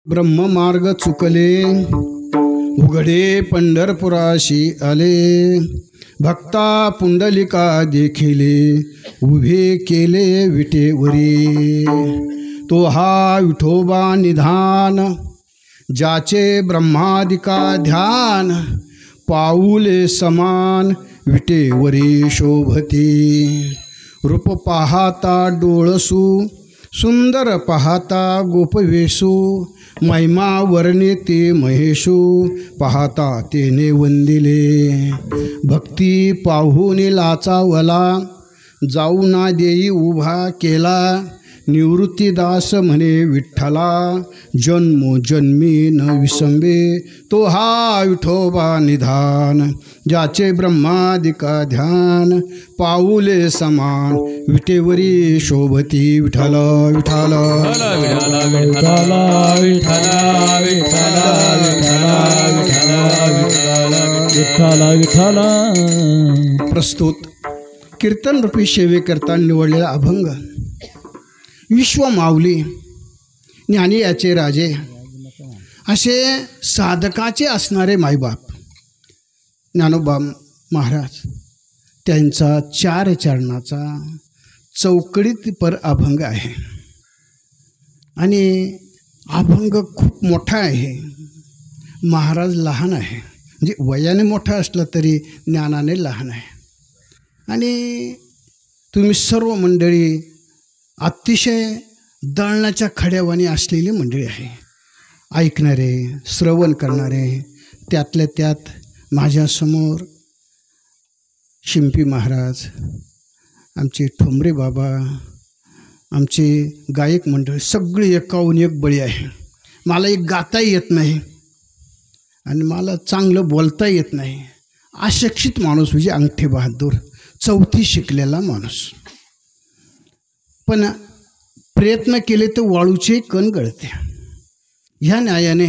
ब्रह्म मार्ग चुकले, उघडे पंढरपुराशी आले, भक्ता पुंडलिका देखिले, उभे केले विटेवरी. तो हा विठोबा निधान, ज्याचे ब्रह्मादिका ध्यान, पाऊले समान विटेवरी शोभती. रूप पाहता डोळसू, सुंदर पाहता गोपवेशू, महिमा वर्णिते महेशू, पाहता तेने वंदिले. भक्ती पाहून लाचावला, जाऊ ना देई उभा केला, निवृत्तीदास म्हणे विठ्ठला, जन्मोजन्मी न विसंबे. तो हा विठोबा निधान, ज्याचे ब्रह्मादिका ध्यान, पाऊले समान विटेवरी शोभती. विठ्ठल विठ्ठल प्रस्तुत कीर्तन रूपी सेवेकरता निवडलेला अभंग विश्व माऊली, ज्ञानी याचे राजे, असे साधकाचे असणारे मायबाप ज्ञानोबा महाराज, त्यांचा 4 चरणाचा चौकडीत पर अभंग आहे. आणि अभंग खूप मोठा आहे. महाराज लहान आहे, म्हणजे वयाने मोठा असला तरी ज्ञानाने लहान आहे. आणि तुम्ही सर्व मंडळी अतिशय दळणाच्या खड्यावानी असलेली मंडळी आहे. ऐकणारे, श्रवण करणारे. त्यातल्या त्यात माझ्यासमोर शिंपी महाराज, आमचे ठोंबरे बाबा, आमचे गायक मंडळ सगळी एकाहून एक बळी आहे. मला एक गाताही येत नाही आणि मला चांगलं बोलता येत नाही. अशिक्षित माणूस म्हणजे अंगठे बहादूर, 4थी शिकलेला माणूस. पण प्रयत्न केले तर वाळूचे कण गळते. ह्या न्यायाने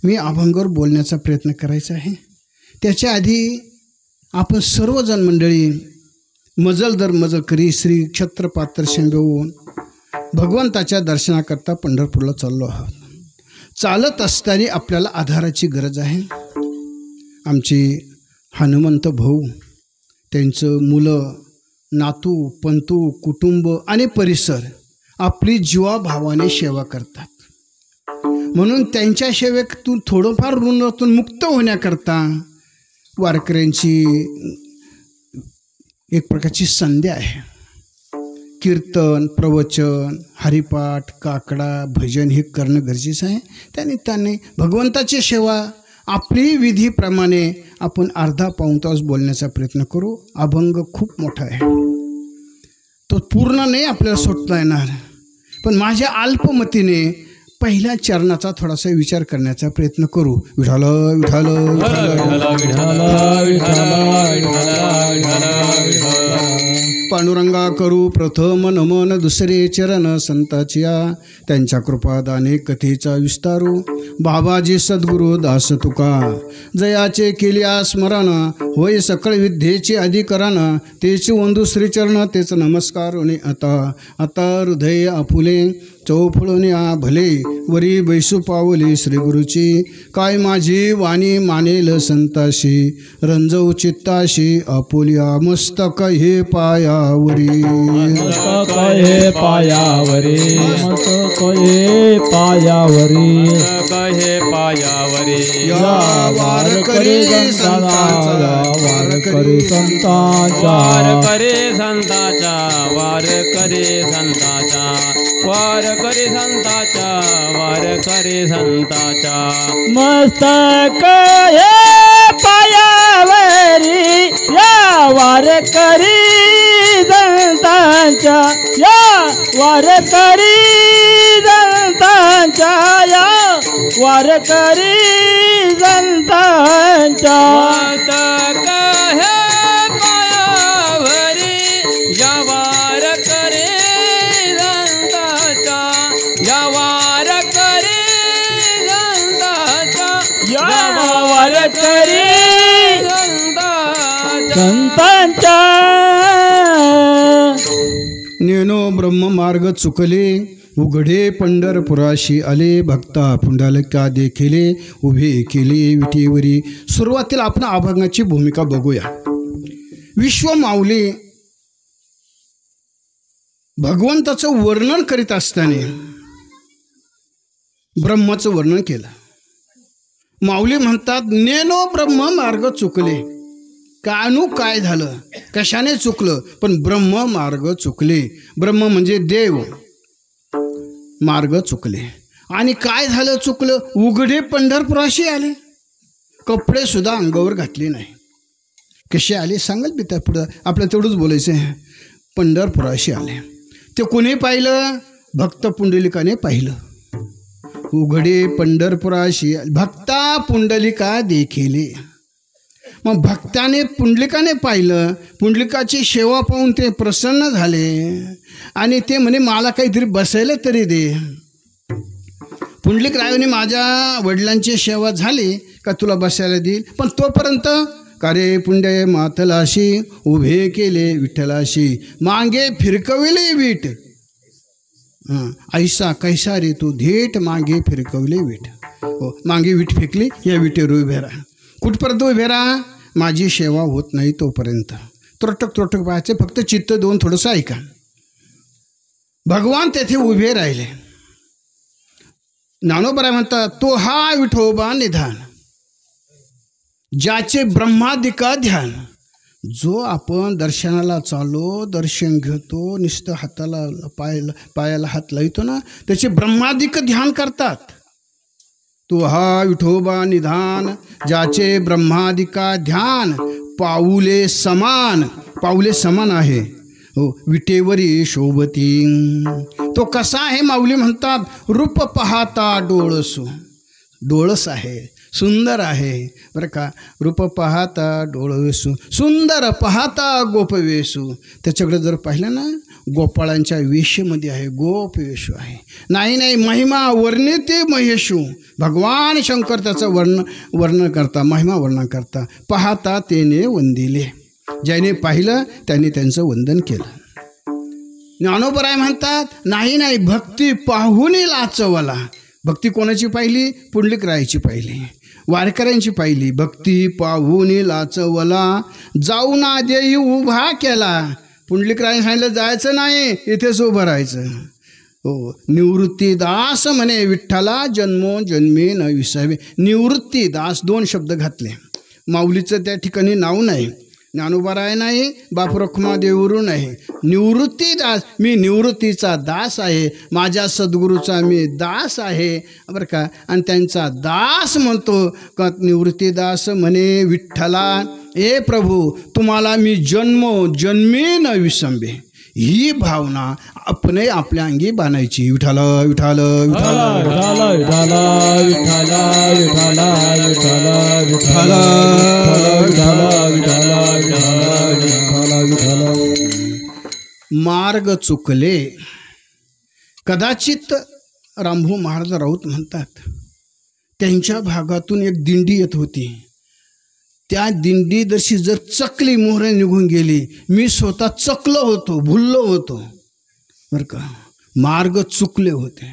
मी अभंगावर बोलण्याचा प्रयत्न करायचा आहे. त्याच्या आधी आपण सर्वजण मंडळी मजल दर मजल करी श्री क्षत्रपात्र शेंबवून भगवंताच्या दर्शनाकरता पंढरपूरला चाललो आहोत. चालत असताना आपल्याला आधाराची गरज आहे. आमची हनुमंत भाऊ, त्यांचं मुलं, नातू, पंतू, कुटुंब आणि परिसर आपली जीवाभावाने सेवा करतात. म्हणून त्यांच्या सेवेतून थोडंफार ऋणातून मुक्त होण्याकरता वारकऱ्यांची एक प्रकारची संधी आहे. कीर्तन, प्रवचन, हरिपाठ, काकडा, भजन हे करणं गरजेचं आहे. त्यानिमित्ताने भगवंताची सेवा आपली विधीप्रमाणे आपण अर्धा पाऊण तास बोलण्याचा प्रयत्न करू. अभंग खूप मोठा आहे, तो पूर्ण नाही आपल्याला सोडता येणार. पण माझ्या अल्पमतीने पहिल्या चरणाचा थोडासा विचार करण्याचा प्रयत्न करू. विठाल विठाल पांडुरंगा करू प्रथम नमन, दुसरे चरण संताचिया, त्यांच्या कृपादाने कथेचा विस्तारू. बाबाजी सद्गुरु दास तुका, जयाचे केल्या स्मरण, होय सकळ विद्येचे अधिकरण, तेच वंदू श्रीचरण तेच नमस्कार. आता हृदय आपुले चौफळून आ भले, वरी बैसू पावली श्रीगुरुची, काय माझी वाणी मानेल संताशी, रंजव चित्ताशी आपुल्या मस्तक हे पायावरी. मस्तक हे पायावरी, मस्तक हे पायावरी, हे पायावरी. या वारकरी संतांचा, वारकरी संतांचा, वारकरी संतांचा, वारकरी संतांचा, वारकरी संतांचा, वारकरी संतांचा. मस्तक हे पायावरी, या वारकरी संतांच्या, या वारकरी संतांच्या, या वारकरी संतांच्या. मस्तक हे पायावरी, या वारकरी संतांचा, या वारकरी संतांचा, या वारकरी संतांच्या. नेनो ब्रह्म मार्ग चुकले, उघडे पंढरपुराशी आले, भक्ता पुंडलिका देखिले, उभे केले विटेवरी. सुरुवातीला आपण अभंगाची भूमिका बघूया. विश्व माऊली भगवंताचं वर्णन करीत असताना ब्रह्माचं वर्णन केलं. माऊली म्हणतात, नेनो ब्रह्म मार्ग चुकले. कानू काय झालं, कशाने चुकलं, पण ब्रह्म मार्ग चुकले. ब्रह्म म्हणजे देव, मार्ग चुकले. आणि काय झालं चुकलं, उघडे पंढरपुराशी आले, कपडे सुद्धा अंगावर घातले नाही. कसे आले सांगाल मी, त्या पुढं आपल्याला तेवढंच बोलायचं आहे. पंढरपुराशी आले. ते कोणी पाहिलं, भक्त पुंडलिकाने पाहिलं. उघडे पंढरपुराशी भक्ता पुंडलिका देखिले. मग भक्ताने पुंडलिकाने पाहिलं, पुंडलिकाची सेवा पाहून ते प्रसन्न झाले आणि ते म्हणे मला काहीतरी बसायला तरी दे. पुंडलिक रायाने माझ्या वडिलांची सेवा झाली का तुला बसायला देईल, पण तोपर्यंत कारे पुंडे मातलाशी, उभे केले विठ्ठलाशी, मागे फिरकविले वीट. ऐसा कैसा रे तू धेट मागे फिरकवले वीट. हो, मागे वीट फेकली, या विटेवर उभे राहा. कुठपर्यंत उभे राहा? माझी सेवा होत नाही तोपर्यंत. त्रोटक पाहायचे, फक्त चित्त देऊन थोडंसं ऐका. भगवान तेथे उभे राहिले. ज्ञानोबा म्हणतात, तो हा विठोबा निधान, ज्याचे ब्रह्मादिका ध्यान. जो आपण दर्शनाला चाललो, दर्शन घेतो, नुसतं हाताला पायाला हात लावतो ना, त्याचे ब्रह्मादिक ध्यान करतात. तो हा विठोबा निधान, ज्याचे ब्रह्मादिका ध्यान, पाऊले समान आहे. हो, विटेवरी शोभती. तो कसा आहे? माऊली म्हणतात, रूप पाहता डोळस आहे, सुंदर आहे बरं का. रूप पाहता डोळवेसू, सुंदर पाहता गोपवेशू. त्याच्याकडे जर पाहिलं ना, गोपाळांच्या वेशमध्ये आहे, गोप वेशू आहे. नाही महिमा वर्णिते महेशू. भगवान शंकर त्याचं वर्णन करता, महिमा वर्णन करता. पाहता तेने वंदिले, ज्याने पाहिलं त्याने त्यांचं वंदन केलं. ज्ञानोबराय म्हणतात, नाही भक्ती पाहुनी लाचवला. भक्ती कोणाची पाहिली? पुंडलिकरायाची पाहिली, वारकऱ्यांची पाहिली. भक्ती पाहुनी लाचवला, जाऊना देई उभा केला. पुंडलिकरायाने सांगितलं जायचं नाही, इथेच उभं राहायचं. हो, निवृत्तीदास म्हणे विठ्ठला, जन्मोजन्मी न विसावे. निवृत्तीदास 2 शब्द घातले. माऊलीचं त्या ठिकाणी नाव नाही, ज्ञानोबाराय नाही, बाप रखुमादेवरून नाही. निवृत्तीदास, मी निवृत्तीचा दास आहे, माझ्या सद्गुरूचा मी दास आहे बरं का. आणि त्यांचा दास म्हणतो का, निवृत्तीदास म्हणे विठ्ठला, ए प्रभू, तुम्हाला मी जन्मी न विसंबे. ही भावना आपण आपल्या अंगी बांधायची. विठ्ठल विठ्ठल मार्ग चुकले. कदाचित रामभाऊ महाराज राऊत म्हणतात, त्यांच्या भागातून एक दिंडी येत होती. त्या दिंडी जशी जर चकली मोहरे निघून गेली, मी स्वतः चकलो होतो, भुललो होतो बरं का. मार्ग चुकले होते.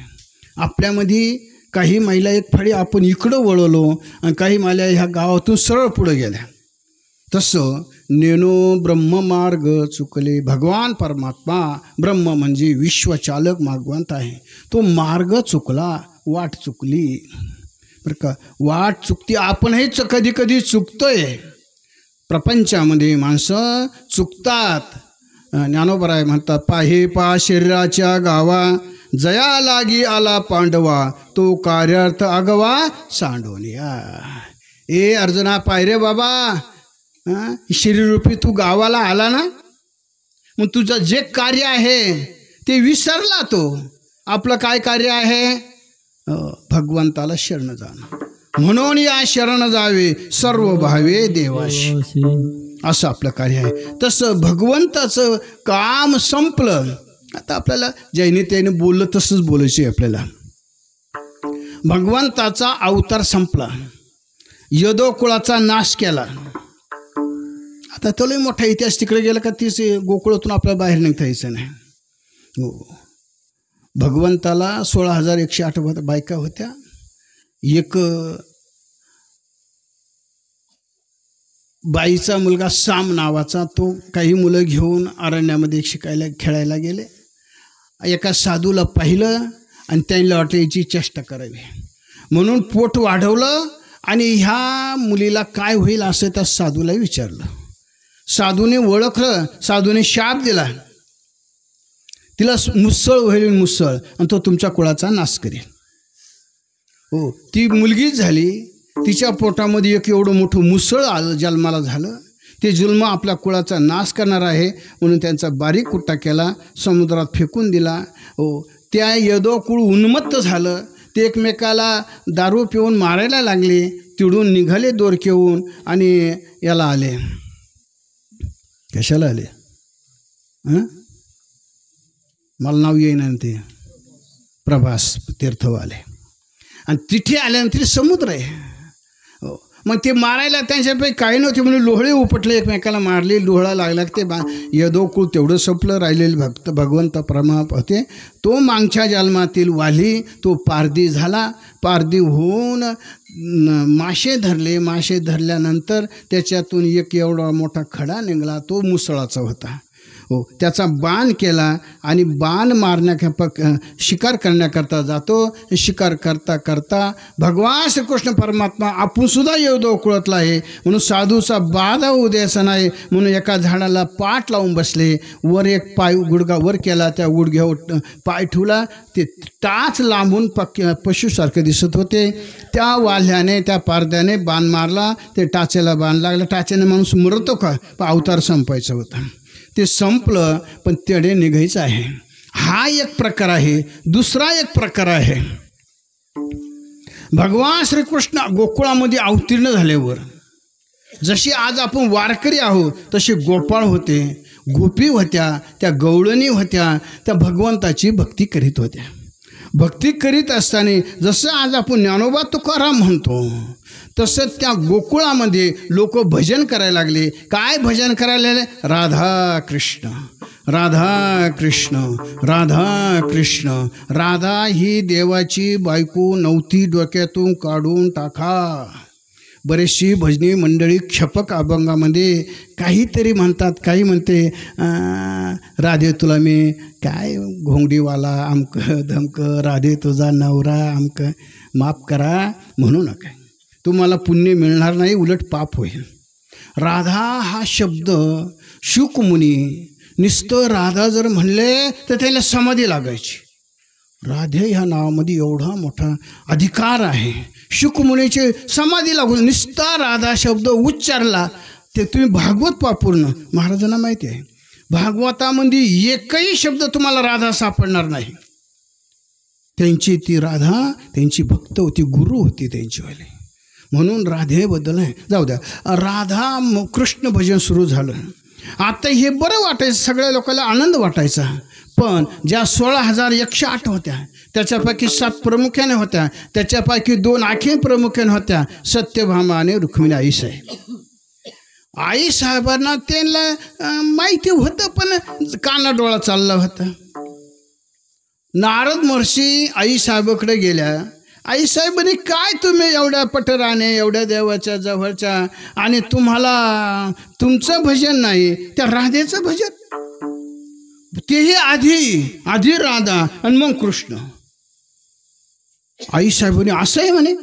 आपल्यामध्ये काही महिला एक फाडी आपण इकडं वळवलो आणि काही महिला ह्या गावातून सरळ पुढे गेल्या. तसं नेनो ब्रह्ममार्ग चुकले. भगवान परमात्मा ब्रह्म म्हणजे विश्वचालक भगवंत आहे. तो मार्ग चुकला, वाट चुकली बरं का. वाट चुकती, आपणही कधी कधी चुकतोय. प्रपंचामध्ये माणसं चुकतात. ज्ञानोबराय म्हणतात, पाहे पा शरीराच्या गावा, जया लागी आला पांडवा, तो कार्यार्थ आगवा सांडोनिया. ए अर्जुना, पायरे बाबा, शरीररूपी तू गावाला आला ना, मग तुझं जे कार्य आहे ते विसरला. तो आपलं काय कार्य आहे? भगवंताला शरण जाणं. म्हणून या शरण जावे सर्व भावे देवाशी, असं आपलं कार्य आहे. तसं भगवंताचं काम संपलं. आता आपल्याला ज्याने त्याने बोललं तसंच बोलायचं आहे आपल्याला. भगवंताचा अवतार संपला, यदो कुळाचा नाश केला. आता तो लय मोठा इतिहास, तिकडे गेला का तीच गोकुळातून आपल्याला बाहेर निघता यायचं नाही. हो, भगवंताला 16,108 बायका होत्या. एक बाईचा मुलगा साम नावाचा, तो काही मुलं घेऊन अरण्यामध्ये शिकायला खेळायला गेले. एका साधूला पाहिलं आणि त्यांना वाटलं याची चेष्टा करावी म्हणून पोट वाढवलं आणि ह्या मुलीला काय होईल असं त्या साधूला विचारलं. साधूने ओळखलं, साधूने शाप दिला, तिला मुसळ होईल, मुसळ, आणि तो तुमच्या कुळाचा नाश करेल. हो, ती मुलगीच झाली. तिच्या पोटामध्ये एक एवढं मोठं मुसळ आलं, जन्माला झालं. ते जुल्म आपल्या कुळाचा नाश करणार आहे म्हणून त्यांचा बारीक कुट्टा केला, समुद्रात फेकून दिला. हो, त्या यदो कुळ उन्मत्त झालं. ते एकमेकाला दारू पिऊन मारायला लागले. तिडून निघाले दोरकेहून आणि याला आले. कशाला आले? मला नाव येईना ते, प्रभास तीर्थवाले. आणि तिथे आल्यानंतर समुद्र आहे. हो, मग ते मारायला त्यांच्यापैकी काही नव्हते म्हणून लोहळे उपटले, एकमेकाला मारले, लोहळा लागला ते यदोकुळ तेवढं संपलं. राहिलेले भक्त भगवंत परमाप होते. तो मागच्या जन्मातील वाली तो पारधी झाला. पारधी होऊन मासे धरले. मासे धरल्यानंतर त्याच्यातून एक एवढा मोठा खडा निघाला. तो मुसळाचा होता. हो, त्याचा बाण केला आणि बाण शिकार करण्याकरता जातो. शिकार करता करता भगवान श्रीकृष्ण परमात्मा आपण सुद्धा यदोकुळातला आहे म्हणून साधूचा बाधा होऊ द्यायचा नाही म्हणून एका झाडाला पाठ लावून बसले. वर एक पाय गुडघा वर केला, त्या गुडघ्यावर पाय ठेवला. ते टाच लांबून पशुसारखे दिसत होते. त्या वाल्याने त्या पारध्याने बाण मारला. ते टाचेला बाण लागला. टाचेने माणूस मरतो का? अवतार संपायचा होता. ते संपलं पण तेडे निघायचं आहे. हा एक प्रकार आहे. दुसरा एक प्रकार आहे, भगवान श्रीकृष्ण गोकुळामध्ये अवतीर्ण झाल्यावर जशी आज आपण वारकरी आहोत तसे गोपाळ होते, गोपी होत्या, त्या गवळणी होत्या, त्या भगवंताची भक्ती करीत होत्या. भक्ती करीत असताना जसं आज आपण ज्ञानोबा तुकाराम म्हणतो तसं त्या गोकुळामध्ये लोक भजन करायला लागले. काय भजन करायला लागले? राधा कृष्ण, राधा कृष्ण, राधा कृष्ण. राधा ही देवाची बायको नव्हती, डोक्यातून काढून टाका. बरेचशी भजनी मंडळी क्षपक अभंगामध्ये काहीतरी म्हणतात. काही म्हणते राधे तुला मी काय घोंगडीवाला आमकं धमकं, राधे तुझा नवरा आमकं, माफ करा म्हणू नका, तुम्हाला पुण्य मिळणार नाही, उलट पाप होईल. राधा हा शब्द शुकमुनी नुसतं राधा जर म्हणले तर त्याला समाधी लागायची. राधे ह्या नावामध्ये एवढा मोठा अधिकार आहे. शुकमुनीचे समाधी लागून नुसता राधा शब्द उच्चारला ते तुम्ही भागवत पूर्ण महाराजांना माहिती आहे. भागवतामध्ये एकही शब्द तुम्हाला राधा सापडणार नाही. त्यांची ती राधा त्यांची भक्त होती, गुरु होती त्यांचीवाली. म्हणून राधेबद्दल आहे. जाऊ द्या, राधा कृष्ण भजन सुरू झालं. आता हे बरं वाटायचं, सगळ्या लोकांना आनंद वाटायचा. पण ज्या 16,108 होत्या त्याच्यापैकी 7 प्रमुख्याने होत्या, त्याच्यापैकी 2 आखी प्रमुख्याने होत्या, सत्यभामा आणि रुक्मिणी आईसाहेब. आईसाहेबांना त्यांना माहिती होतं पण कानाडोळा चालला होता. नारद महर्षी आईसाहेबाकडे गेल्या. आईसाहेबांनी काय तुम्ही एवढ्या पटराने एवढ्या देवाच्या जवळच्या आणि तुम्हाला तुमचं भजन नाही, त्या राधेचं भजन, तेही आधी राधा आणि मग कृष्ण. आईसाहेबांनी असं आहे म्हणे,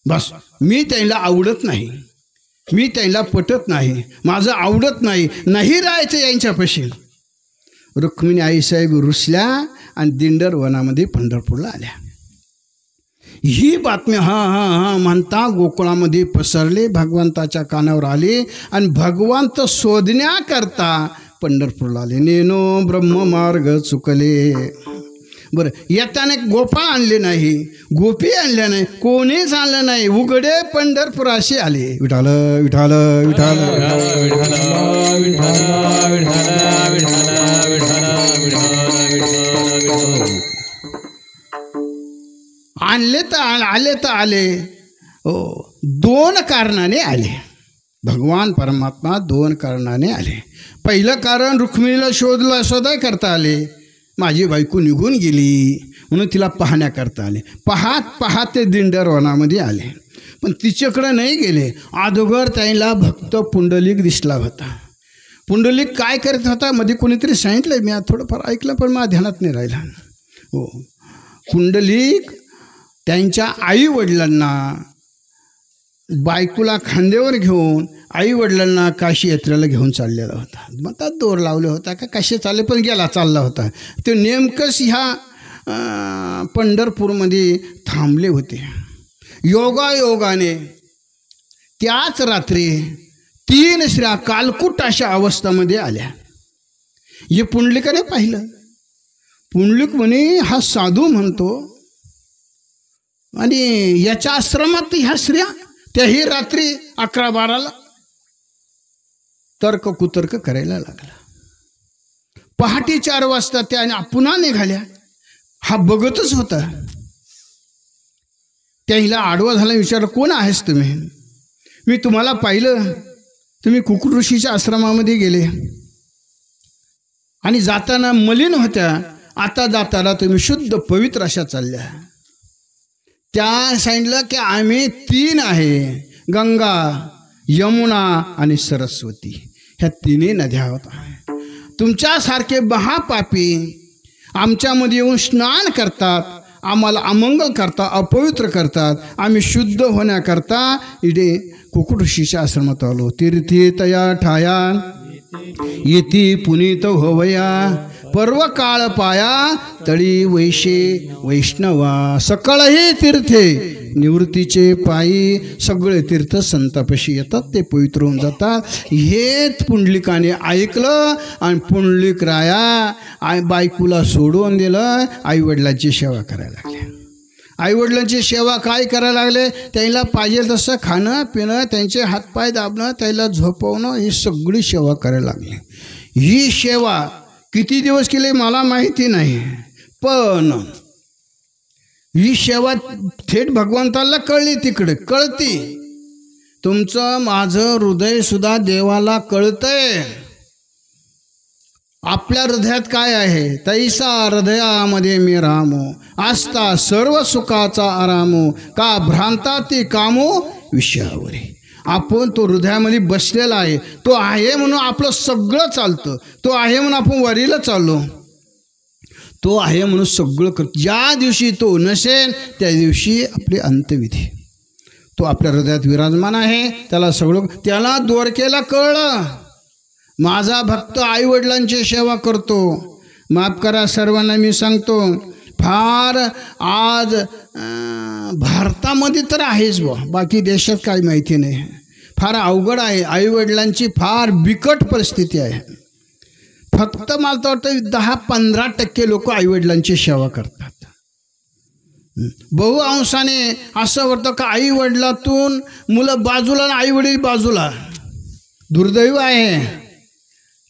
बस मी त्यांना आवडत नाही, मी त्यांना पटत नाही, माझं आवडत नाही, नाही राहायचं यांच्यापाशी. रुक्मिणी आईसाहेब रुसल्या आणि दिंडर वनामध्ये पंढरपूरला आल्या. ही बातमी हा म्हणता गोकुळामध्ये पसरले, भगवंताच्या कानावर आले आणि भगवंत शोधण्याकरता पंढरपूरला आले. नेनो ब्रह्ममार्ग चुकले. बरं, येताना गोपाळ आणले नाही, गोपी आणल्या नाही, कोणीच आणलं नाही, उघडे पंढरपुराशी आले. विठाल विठाल विठाल आले तर आले. हो, 2 कारणाने आले. भगवान परमात्मा 2 कारणाने आले. पहिलं कारण रुक्मिणीला शोधाय करता आले. माझी बायको निघून गेली म्हणून तिला पाहण्याकरता आले. पाहात ते दिंडर वनामध्ये आले. पण तिच्याकडं नाही गेले. अगोदर त्यांना भक्त पुंडलिक दिसला होता. पुंडलिक काय करत होता मध्ये कोणीतरी सांगितलं, मी थोडंफार ऐकलं पण माझ्या ध्यानात नाही राहिला. हो, पुंडलिक त्यांच्या आईवडिलांना बायकोला खांद्यावर घेऊन आईवडिलांना काशी यात्रेला घेऊन चाललेला होता. मग दोर लावले होता का कसे चालले पण चालला होता. ते नेमकंच ह्या पंढरपूरमध्ये थांबले होते. योगायोगाने त्याच रात्री 3 स्त्रिया कालकुट अशा अवस्थामध्ये आल्या. हे पुंडलिकाने पाहिलं. पुंडलिक म्हणे हा साधू म्हणतो आणि याच्या आश्रमात ह्या स्त्रिया, त्याही रात्री 11-12ला तर्क कुतर्क करायला लागला. पहाटे 4 वाजता त्या पुन्हा निघाल्या. हा बघतच होता. त्याला आडवा झाला, विचारलं कोण आहेस तुम्ही? मी तुम्हाला पाहिलं, तुम्ही कुकुट ऋषीच्या आश्रमामध्ये गेले आणि जाताना मलिन होत्या, आता जाताना तुम्ही शुद्ध पवित्र अशा चालल्या. त्या सांगितलं की आम्ही 3 आहे, गंगा, यमुना आणि सरस्वती, ह्या 3 नद्या होत. तुमच्यासारखे महापापी आमच्यामध्ये येऊन स्नान करतात, आम्हाला अमंगल करतात, अपवित्र करतात. आम्ही शुद्ध होण्याकरता इथे कुकुट ऋषीच्या आश्रमात आलो. तीर्थी तया ठाया येती पुनीत होवया, पर्व काळ पाया तळी वैशे वैष्णवा. सकळही तीर्थे निवृत्तीचे पायी, सगळे तीर्थ संतापाशी येतात, ते पवित्र होऊन जातात. हे पुंडलिकाने ऐकलं आणि पुंडलिक राया बायकोला सोडून दिलं, आईवडिलांची सेवा करायला लागले. आईवडिलांची सेवा काय करायला लागले, त्यांना पाहिजे तसं खाणं पिणं, त्यांचे हातपाय दाबणं, त्याला झोपवणं, ही सगळी सेवा करायला लागली. ही सेवा किती दिवस केली मला माहिती नाही, पण ही सेवा थेट भगवंताला कळली, तिकडे कळती. तुमचं माझं हृदयसुद्धा देवाला कळतंय. आपल्या हृदयात काय आहे, तैसा हृदयामध्ये मी रामो, आस्था सर्व सुखाचा आरामो, का भ्रांता ती कामो विषयावरी. आपण तो हृदयामध्ये बसलेला आहे, तो आहे म्हणून आपलं सगळं चालतं, तो आहे म्हणून आपण वारीला चाललो, तो आहे म्हणून सगळं करतो. ज्या दिवशी तो नसेल त्या दिवशी आपली अंत्यविधी. तो आपल्या हृदयात विराजमान आहे, त्याला सगळं, त्याला द्वारकेला कळलं माझा भक्त आईवडिलांची सेवा करतो. माफ करा सर्वांना मी सांगतो, फार आज भारतामध्ये तर आहेच बा, बाकी देशात काही माहिती नाही. फार अवघड आहे, आईवडिलांची फार बिकट परिस्थिती आहे. फक्त मला तर वाटतं 10-15% लोक आईवडिलांची सेवा करतात. बहुअंशाने असं वाटतं का आईवडिलातून मुलं बाजूला आणि आईवडील बाजूला. दुर्दैव आहे.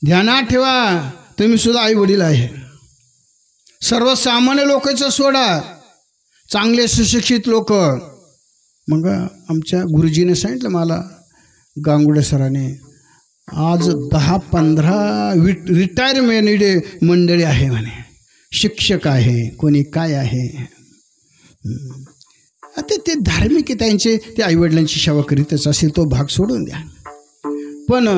ध्यानात ठेवा, तुम्ही सुद्धा आईवडील आहे. सर्वसामान्य लोकांचं सोडा, चांगले सुशिक्षित लोक. मग आमच्या गुरुजीने सांगितलं मला, गांगुडे सरांनी, आज 10-15 रिटायरमेंट मंडळी आहे म्हणे, शिक्षक आहे, कोणी काय आहे. आता ते धार्मिक आहे त्यांचे, ते आईवडिलांची सेवा करीतच असेल, तो भाग सोडून द्या. पण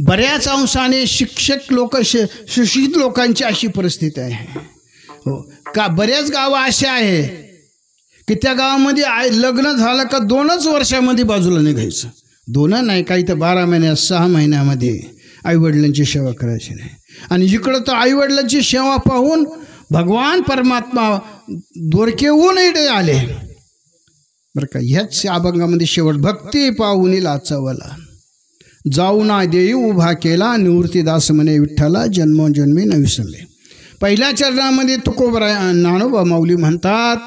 बऱ्याच अंशाने शिक्षक लोक, सुशिक्षित लोकांची अशी परिस्थिती आहे. हो का, बऱ्याच गावं असे आहे की त्या गावामध्ये लग्न झालं का 2च वर्षामध्ये बाजूला निघायचं. 2 नाही, काही तर 12 महिन्यात 6 महिन्यामध्ये आईवडिलांची सेवा करायची नाही. आणि इकडं तर आईवडिलांची सेवा पाहून भगवान परमात्मा द्वारकेहून इकडे आले बरं का. ह्याच अभंगामध्ये शेवट, भक्ती पाहून लाचवला, जाऊ ना देई उभा केला, निवृत्तीदास म्हणे विठ्ठला, जन्मोजन्मी न विसरले. पहिल्या चरणामध्ये तुकोबराय ज्ञानोबा माऊली म्हणतात,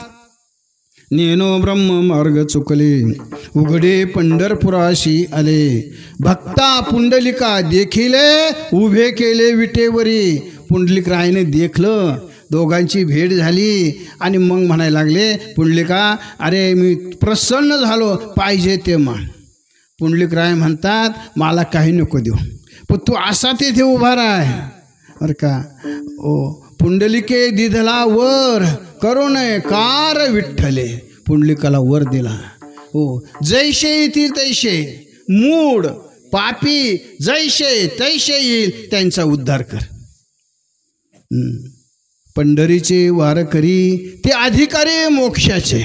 नेनो ब्रह्म मार्ग चुकले, उघडे पंढरपुराशी आले, भक्ता पुंडलिका देखिले, उभे केले विटेवरी. पुंडलिक रायने देखलं, दोघांची भेट झाली आणि मग म्हणायला लागले, पुंडलिका अरे मी प्रसन्न झालो, पाहिजे ते मान. पुंडलिक राय म्हणतात, मला काही नको देऊ, पण तू असा तिथे उभा राह बरं का. ओ पुंडलिके दिधला वर, करू नये कार विठ्ठले. पुंडलिकाला वर दिला. हो, जैसे येतील तैसे, मूड पापी जैसे तैसे येईल त्यांचा उद्धार कर. पंढरीचे वारकरी ते अधिकारी मोक्षाचे.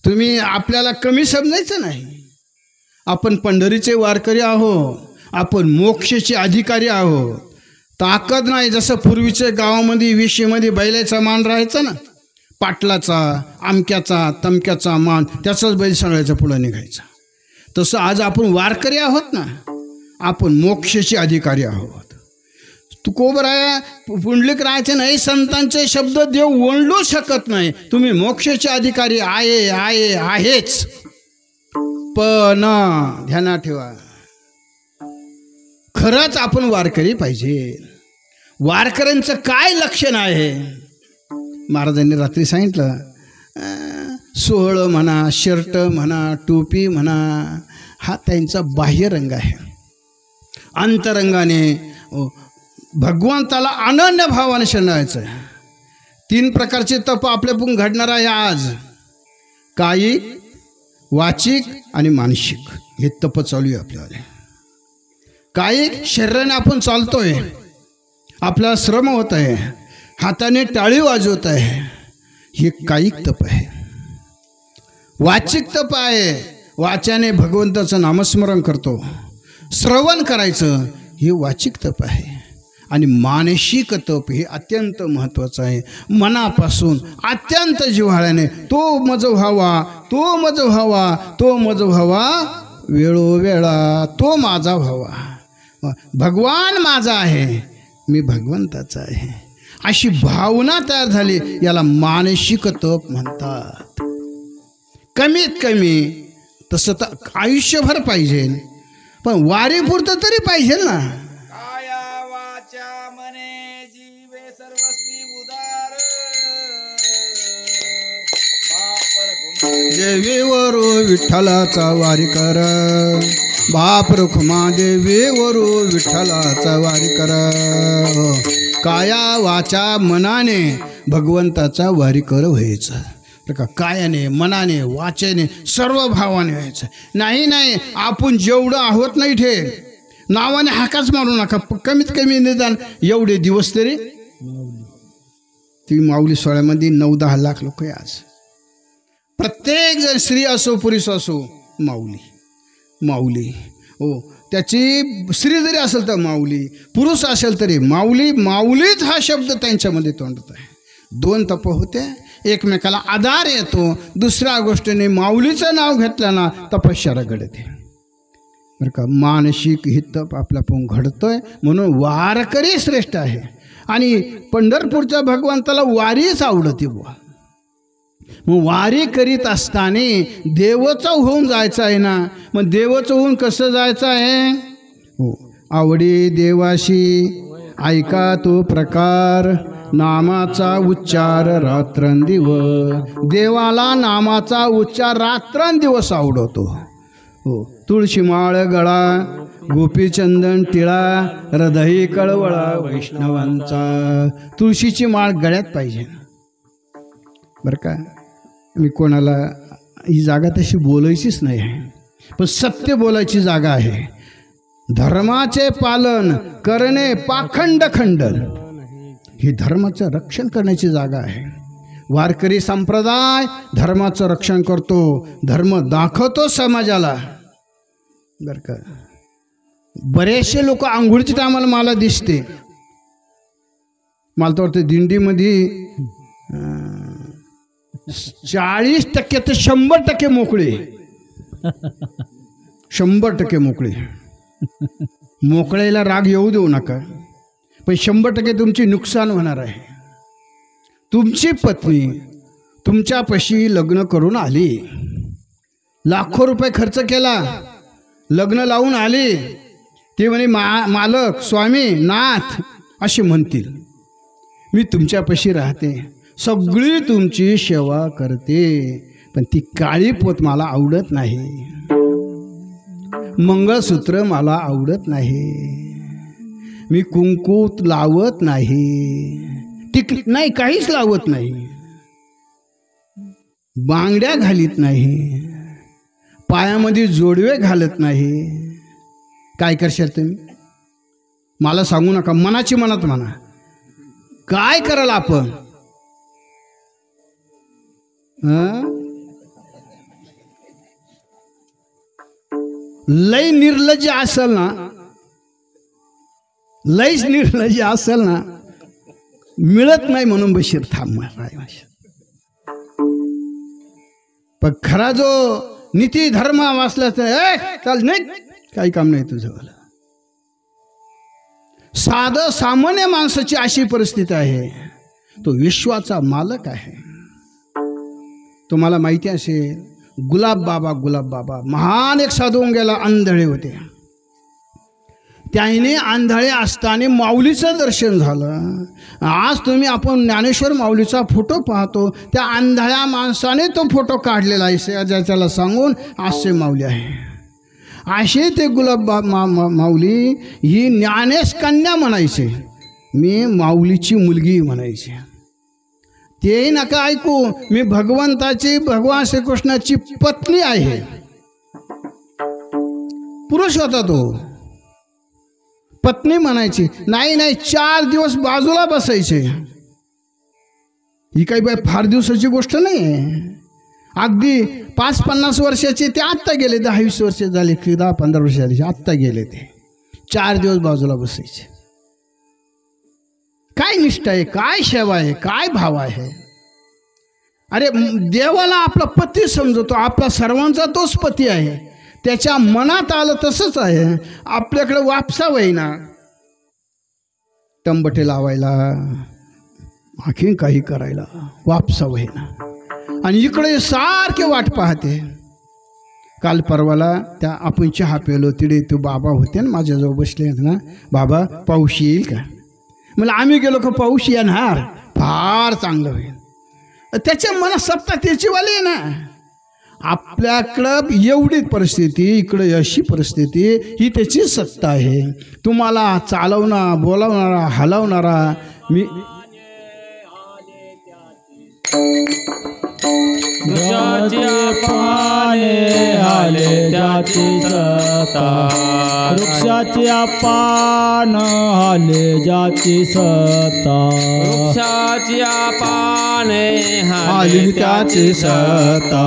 तुम्ही आपल्याला कमी समजायचं नाही. आपण पंढरीचे वारकरी आहोत, आपण मोक्षाचे अधिकारी आहोत. ताकद नाही. जसं पूर्वीच्या गावामध्ये विशीमध्ये बैलाचा मान राहायचा ना, पाटलाचा, अमक्याचा तमक्याचा मान, त्याचाच बैल सगळ्याचा पुढं निघायचा. तसं आज आपण वारकरी आहोत ना, आपण मोक्षाचे अधिकारी आहोत. तुकोबराया पुंडलिक राहायचे नाही, संतांचे शब्द देव ओंडू शकत नाही. तुम्ही मोक्षाचे अधिकारी आहेच. पण ध्यानात ठेवा, खरंच आपण वारकरी पाहिजे. वारकऱ्यांचं काय लक्षण आहे, महाराजांनी रात्री सांगितलं, सोहळं म्हणा, शर्ट म्हणा, टोपी म्हणा, हा त्यांचा बाह्य रंग आहे. अंतरंगाने भगवंताला अनन्य भावाने शरणायचं. 3 प्रकारचे तप आपल्याकडून घडणार आहे आज. कायिक, वाचिक आणि मानसिक. हे तप चालू आहे आपल्याला. कायिक शरीराने आपण चालतोय, आपला श्रम होत आहे, हाताने टाळी वाजवत आहे, हे कायिक तप आहे. वाचिक तप आहे, वाच्याने भगवंताचं नामस्मरण करतो, श्रवण करायचं, हे वाचिक तप आहे. आणि मानसिक तप हे अत्यंत महत्त्वाचं आहे. मनापासून अत्यंत जिव्हाळ्याने तो मज व्हावा, तो मज व्हावा, तो मज व्हावा, वेळोवेळा तो माझा व्हावा. भगवान माझा आहे, मी भगवंताचा आहे, अशी भावना तयार झाली, याला मानसिक तप म्हणतात. कमीत कमी तसं तर आयुष्यभर पाहिजे, पण वारीपुरतं तरी पाहिजे ना. काया वाचा मने जीवे सर्वस्वी उदार देवीवरू विठ्ठलाचा वारी कर, बाप रुखमा देवीवरू विठ्ठलाचा वारी कर. काया वाचा मनाने भगवंताचा वारी कर व्हायचं. का कायाने, मनाने, वाचेने, सर्व भावाने व्हायचं. नाही आपण जेवढं आहोत नाही ठे नावाने हाकाच मारू नका. कमीत कमी निदान एवढे दिवस तरी. ती माऊली सोहळ्यामध्ये 9-10 लाख लोक आहे आज. प्रत्येक जण, स्त्री असो पुरुष असो, माऊली माऊली. हो, त्याची स्त्री जरी असेल तर माऊली, पुरुष असेल तरी माऊली. माऊलीच हा शब्द त्यांच्यामध्ये तोंडत आहे. 2 तप होते, एकमेकाला आधार येतो. दुसऱ्या गोष्टीने माऊलीचं नाव घेतलं ना, तपश्चर्या घडते बरं का. मानसिक ही तप आपला पण घडतोय, म्हणून वारकरी श्रेष्ठ आहे. आणि पंढरपूरच्या भगवंताला वारीच आवडते बुवा. मग वारी करीत असताना देवचं होऊन जायचं आहे ना. मग देवचं होऊन कसं जायचं आहे? हो, आवडी देवाशी ऐका तो प्रकार, नामाचा उच्चार रात्रंदिवस. देवाला नामाचा उच्चार रात्रंदिवस आवडतो. हो, तुळशी माळ गळा, गोपीचंदन टिळा, हृदयी कळवळा वैष्णवांचा. तुळशीची माळ गळ्यात पाहिजे बरं का. मी कोणाला ही जागा तशी बोलायचीच नाही आहे, पण सत्य बोलायची जागा आहे. धर्माचे पालन करणे पाखंड खंडन, ही धर्माचं रक्षण करण्याची जागा आहे. वारकरी संप्रदाय धर्माचं रक्षण करतो, धर्म दाखवतो समाजाला बरं का. बरेचसे लोक आंघोळीच्या टायमाला मला दिसते, मला तर वाटतं दिंडीमध्ये 40% ते 100% मोकळे. 100% मोकळे. मोकळेला राग येऊ देऊ नका, पण 100% तुमची नुकसान होणार आहे. तुमची पत्नी तुमच्यापाशी लग्न करून आली, लाखो रुपये खर्च केला, लग्न लावून आली, ते म्हणे मालक, स्वामी, नाथ असे म्हणतील. मी तुमच्यापाशी राहते, सगळी तुमची सेवा करते, पण ती काळी पोत मला आवडत नाही, मंगळसूत्र मला आवडत नाही, मी कुंकू लावत नाही, टिकली नाही, काहीच लावत नाही, बांगड्या घालीत नाही, पायामध्ये जोडवे घालत नाही. काय करशाल तुम्ही? मला सांगू नका, मनाची मनात म्हणा. काय कराल आपण? लय निर्लज्ज असेल ना, लयच निर्लज्ज असेल ना, मिळत नाही म्हणून बशीर थांब. पण खरा जो नीती धर्म वाचला तर चाल नाही, काही काम नाही तुझं. साधं सामान्य माणसाची अशी परिस्थिती आहे, तो विश्वाचा मालक आहे. तुम्हाला माहिती असेल, गुलाब बाबा महान एक साधू होऊन गेला, आंधळे होते. त्याने आंधळे असताना माऊलीचं दर्शन झालं. आज तुम्ही आपण ज्ञानेश्वर माऊलीचा फोटो पाहतो, त्या आंधळ्या माणसाने तो फोटो काढलेला आहे ज्याच्याला सांगून असे माऊली आहे. असे ते गुलाब माऊली ही ज्ञानेश कन्या म्हणायचे, मी माऊलीची मुलगी म्हणायची. तेही नका ऐकू, मी भगवंताची भगवान श्रीकृष्णाची पत्नी आहे. पुरुष होता तो, पत्नी म्हणायची. नाही नाही 4 दिवस बाजूला बसायचे. ही काही बाय फार दिवसाची गोष्ट नाही आहे. अगदी 5-50 वर्षाचे ते आत्ता गेले, 10-20 वर्ष झाले की 10-15 वर्ष झाली आत्ता गेले. ते 4 दिवस बाजूला बसायचे. काय निष्ठा आहे, काय सेवा आहे, काय भाव आहे. अरे देवाला आपला पती समजतो, आपला सर्वांचा तोच पती आहे. त्याच्या मनात आलं तसंच आहे. आपल्याकडे वापसा होईना, तंबटे लावायला, आणखीन काही करायला वापसा होईना, आणि इकडे सारखे वाट पाहते. काल परवाला त्या आपण चहा पेलो, तिथे तो बाबा होते ना माझ्याजवळ बसले ना, बाबा पाऊस येईल का? मला आम्ही गेलो का पाऊस येणार, फार चांगलं होईल. त्याच्या मनात सत्ता त्याचीवाली आहे ना. आपल्याकडं एवढी परिस्थिती, इकडे अशी परिस्थिती, ही त्याची सत्ता आहे. तुम्हाला चालवणारा, बोलावणारा, हलवणारा मी वृक्षाच्या पाने हाले त्याची सत्ता, वृक्षाच्या पान हाले ज्याची सत्ता, वृक्षाच्या पाने हाली त्याची सत्ता.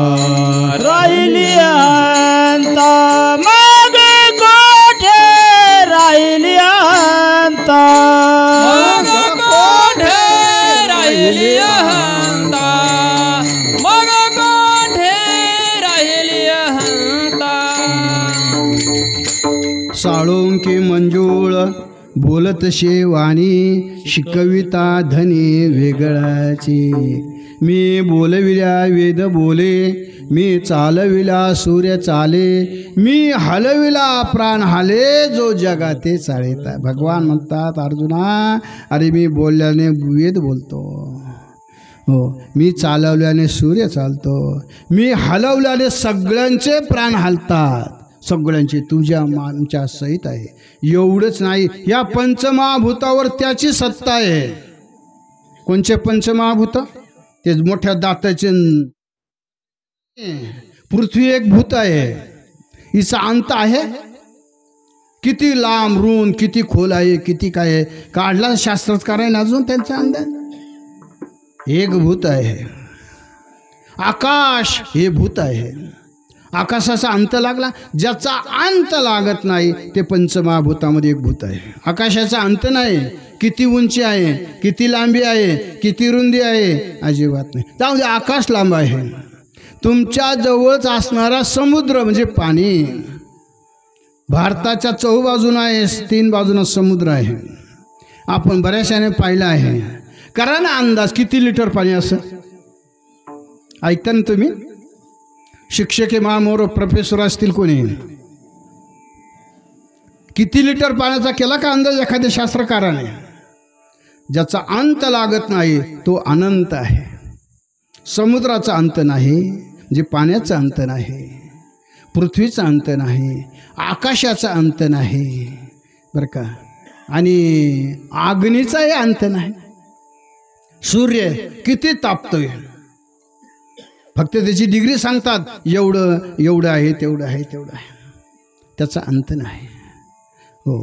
राहिली अंता मग कोठे राहिली अंता, मग कोठे राहिली हंता, मग कोठे राहिली हंता. साळुंकी मंजूळ बोलत शेवाणी, शिकविता धनी वेगळाची. मी बोलविल्या वेद बोले, मी चालविला सूर्य चाले, मी हलविला प्राण हाले, जो जगाते चाळीता. भगवान म्हणतात अर्जुना, अरे मी बोलल्याने वेद बोलतो, हो, मी चालवल्याने सूर्य चालतो, मी हलवल्याने सगळ्यांचे प्राण हलतात, सगळ्यांचे तुझ्या आमच्या सहित आहे. एवढंच नाही, या पंचमहाभूतावर त्याची सत्ता आहे. कोणचे पंचमहाभूत? ते मोठ्या दाताचे. पृथ्वी एक भूत आहे, हिचा अंत आहे. किती लांब रुंद, किती खोल आहे, किती काय आहे, काढला शास्त्रकारांनी अजून त्यांचा अंदाज. एक भूत आहे. आकाश हे भूत आहे. आकाशाचा अंत लागला, ज्याचा अंत लागत नाही ते पंचमहाभूतामध्ये एक भूत आहे. आकाशाचा अंत नाही, किती उंची आहे, किती लांबी आहे, किती रुंदी आहे, अजिबात नाही. त्यामध्ये आकाश लांब आहे. तुमच्या जवळच असणारा समुद्र म्हणजे पाणी, भारताच्या चहूबाजून आहे, 3 बाजूनं समुद्र आहे. आपण बऱ्याचशाने पाहिलं आहे. करा ना अंदाज, किती लिटर पाणी असं ऐकता ना तुम्ही? शिक्षक महामोर प्रोफेसर असतील कोणी, किती लिटर पाण्याचा केला का अंदाज एखाद्या शास्त्रकाराने? ज्याचा अंत लागत नाही तो अनंत आहे. समुद्राचा अंत नाही, म्हणजे पाण्याचा अंत नाही, पृथ्वीचा अंत नाही, आकाशाचा अंत नाही बरं का, आणि अग्नीचाही अंत नाही. सूर्य किती तापतोय, फक्त त्याची डिग्री सांगतात, एवढं एवढं आहे, तेवढं आहे, तेवढं आहे, त्याचा अंत नाही. हो,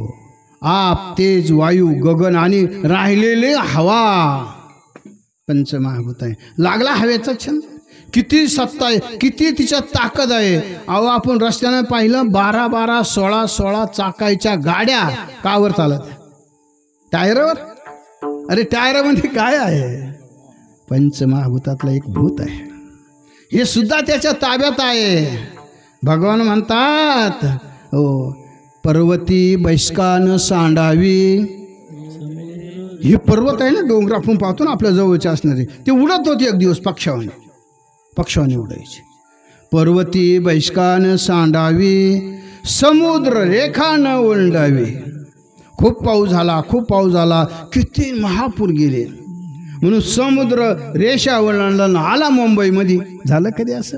आप, तेज, वायू, गगन आणि राहिलेले हवा पंचमहाभूत आहे. लागला हवेचा छंद, किती सत्ता आहे, किती तिच्यात ताकद आहे. अहो आपण रस्त्याने पाहिलं 12-12, 16-16 चाकायच्या गाड्या कावर चालत, टायरवर. अरे टायरामध्ये काय आहे? पंचमहाभूतातलं एक भूत आहे. हे सुद्धा त्याच्या ताब्यात आहे. भगवान म्हणतात, हो, पर्वती बैसकान सांडावी. हे पर्वत आहे ना, डोंगर आपण पाहतो ना आपल्या जवळचे असणारे, ते उडत होते एक दिवस पक्षाने उडायचे. पर्वती बैसकान सांडावी, समुद्र रेखा न ओलडावी. खूप पाऊस झाला, खूप पाऊस झाला, किती महापूर गेले म्हणून समुद्र रेषा ओलांडून आला मुंबईमध्ये. झालं कधी असं?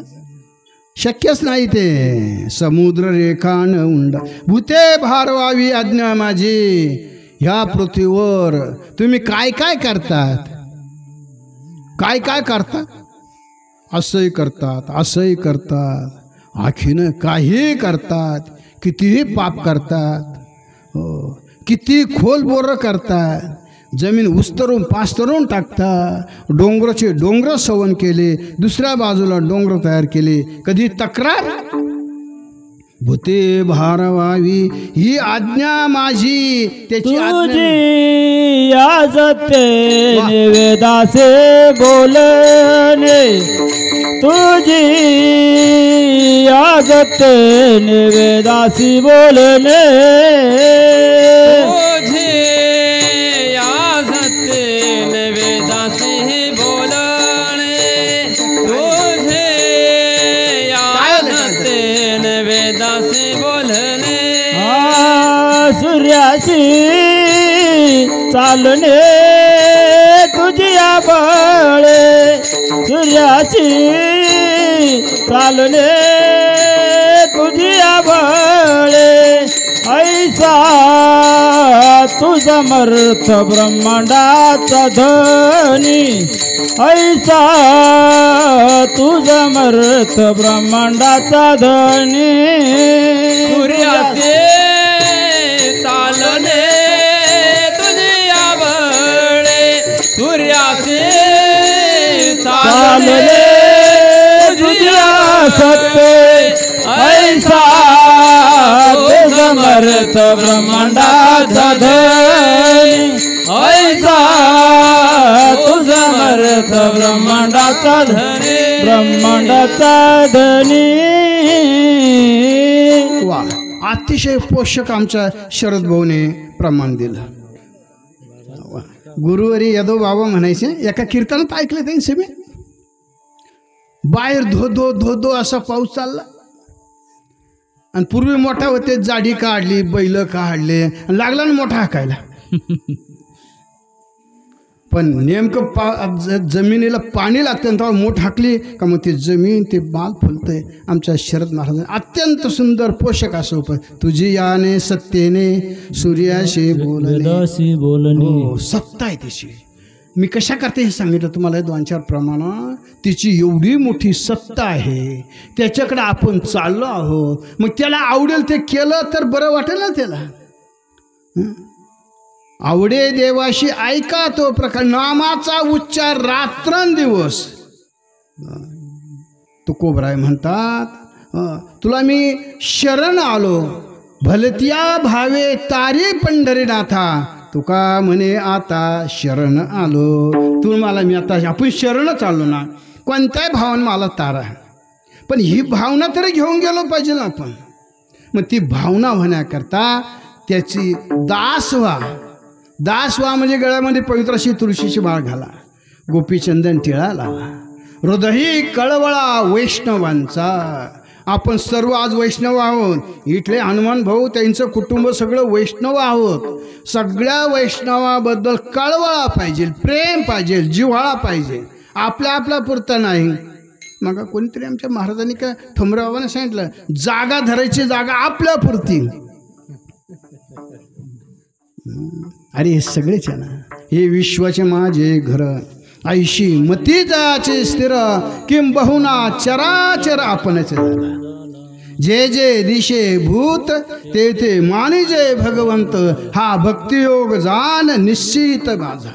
शक्यच नाही ते. समुद्र रेखा न उंडा भूते भारवावी आज्ञा माझी. ह्या पृथ्वीवर तुम्ही काय काय करतात, काय काय करतात? असंही करतात, असंही करतात, आखीनं काही करतात, कितीही पाप करतात, हो, किती खोल बोरं करतात, जमीन उस्तरून पास्तरून टाकतात, डोंगराचे डोंगर सवन केले, दुसऱ्या बाजूला डोंगर तयार केले, कधी तक्रार? भूते भारवावी ही आज्ञा माझी. त्याची तुझी आजते निवेदासे बोलणे, तुझी आजते निवेदासी बोलणे, तुझे याजते निवेदासी बोलणे, तुझे याजते निवेदासी बोलणे. सूर्याशी चालणे तुझी बळे, सूर्याशी चालणे तुझी बळे, ऐसा तू समर्थ ब्रह्मांडाचा धनी, ऐसा तू समर्थ ब्रह्मांडाचा धनी. सूर्याचे चालणे तुझ्या बळे, सूर्याचे चालणे तुझ्या सत्ते, ऐसा तू समर्थ ब्रह्मांडाचा धनी, ऐसा तू समर्थ ब्रह्मांडाचा धनी, ब्रह्मांडाचा धनी. वा, अतिशय पोषक आमच्या शरद भाऊने प्रमाण दिलं. गुरुवारी यादव बाबा म्हणायचे, एका कीर्तनात ऐकलं त्यांनी सगळे, बाहेर धो धो धो धो असा पाऊस चालला आणि पूर्वी मोठा होते, जाडी काढली, बैल काढले, लागला ना मोठा हाकायला. पण नेमकं जमिनीला पाणी लागतं तेव्हा मोठ हाकली का मग ती जमीन ते बाल फुलतंय. आमच्या शरद महाराजांनी अत्यंत सुंदर पोषक असं उपाय, तुझी याने सत्तेने सूर्याशी बोलणे. हो, सत्ता आहे तिची. मी कशा करते हे सांगितलं तुम्हाला 2-4 प्रमाणात. तिची एवढी मोठी सत्ता आहे, त्याच्याकडे आपण चाललो आहोत. मग त्याला आवडेल ते केलं तर बरं वाटेल ना त्याला. आवडे देवाशी ऐका तो प्रकार, नामाचा उच्चार रात्रंदिवस. तुकोबराय म्हणतात, तुला मी शरण आलो भलत्या भावे तारी पंढरीनाथा. तुका म्हणे आता शरण आलो. तू मला मी आता आपण शरणच आलो ना, कोणत्याही भावानं मला तारा. पण ही भावना तरी घेऊन गेलो पाहिजे ना आपण. मग ती भावना होण्याकरता त्याची दास व्हा म्हणजे गळ्यामध्ये पवित्र अशी तुळशीची माळ घाला, गोपीचंदन टिळा लावा, हृदयी कळवळा वैष्णवांचा. आपण सर्व आज वैष्णव आहोत. इथले हनुमान भाऊ त्यांचं कुटुंब सगळं वैष्णव आहोत. सगळ्या वैष्णवाबद्दल कळवळा पाहिजे, प्रेम पाहिजे, जिव्हाळा पाहिजे, आपल्या पुरतं नाही. मग कोणीतरी आमच्या महाराजांनी काय ठोंबरावाने सांगितलं, जागा धरायची जागा आपल्या पुरती. अरे हे सगळेच आहे ना, हे विश्वाचे माझे घर, ऐशी मती जाचे स्थिर, किं बहुना चराचर आपणच झाला. जे जे दिशे भूत ते ते मानिजे भगवंत, हा भक्तियोग जाण निश्चित माझा.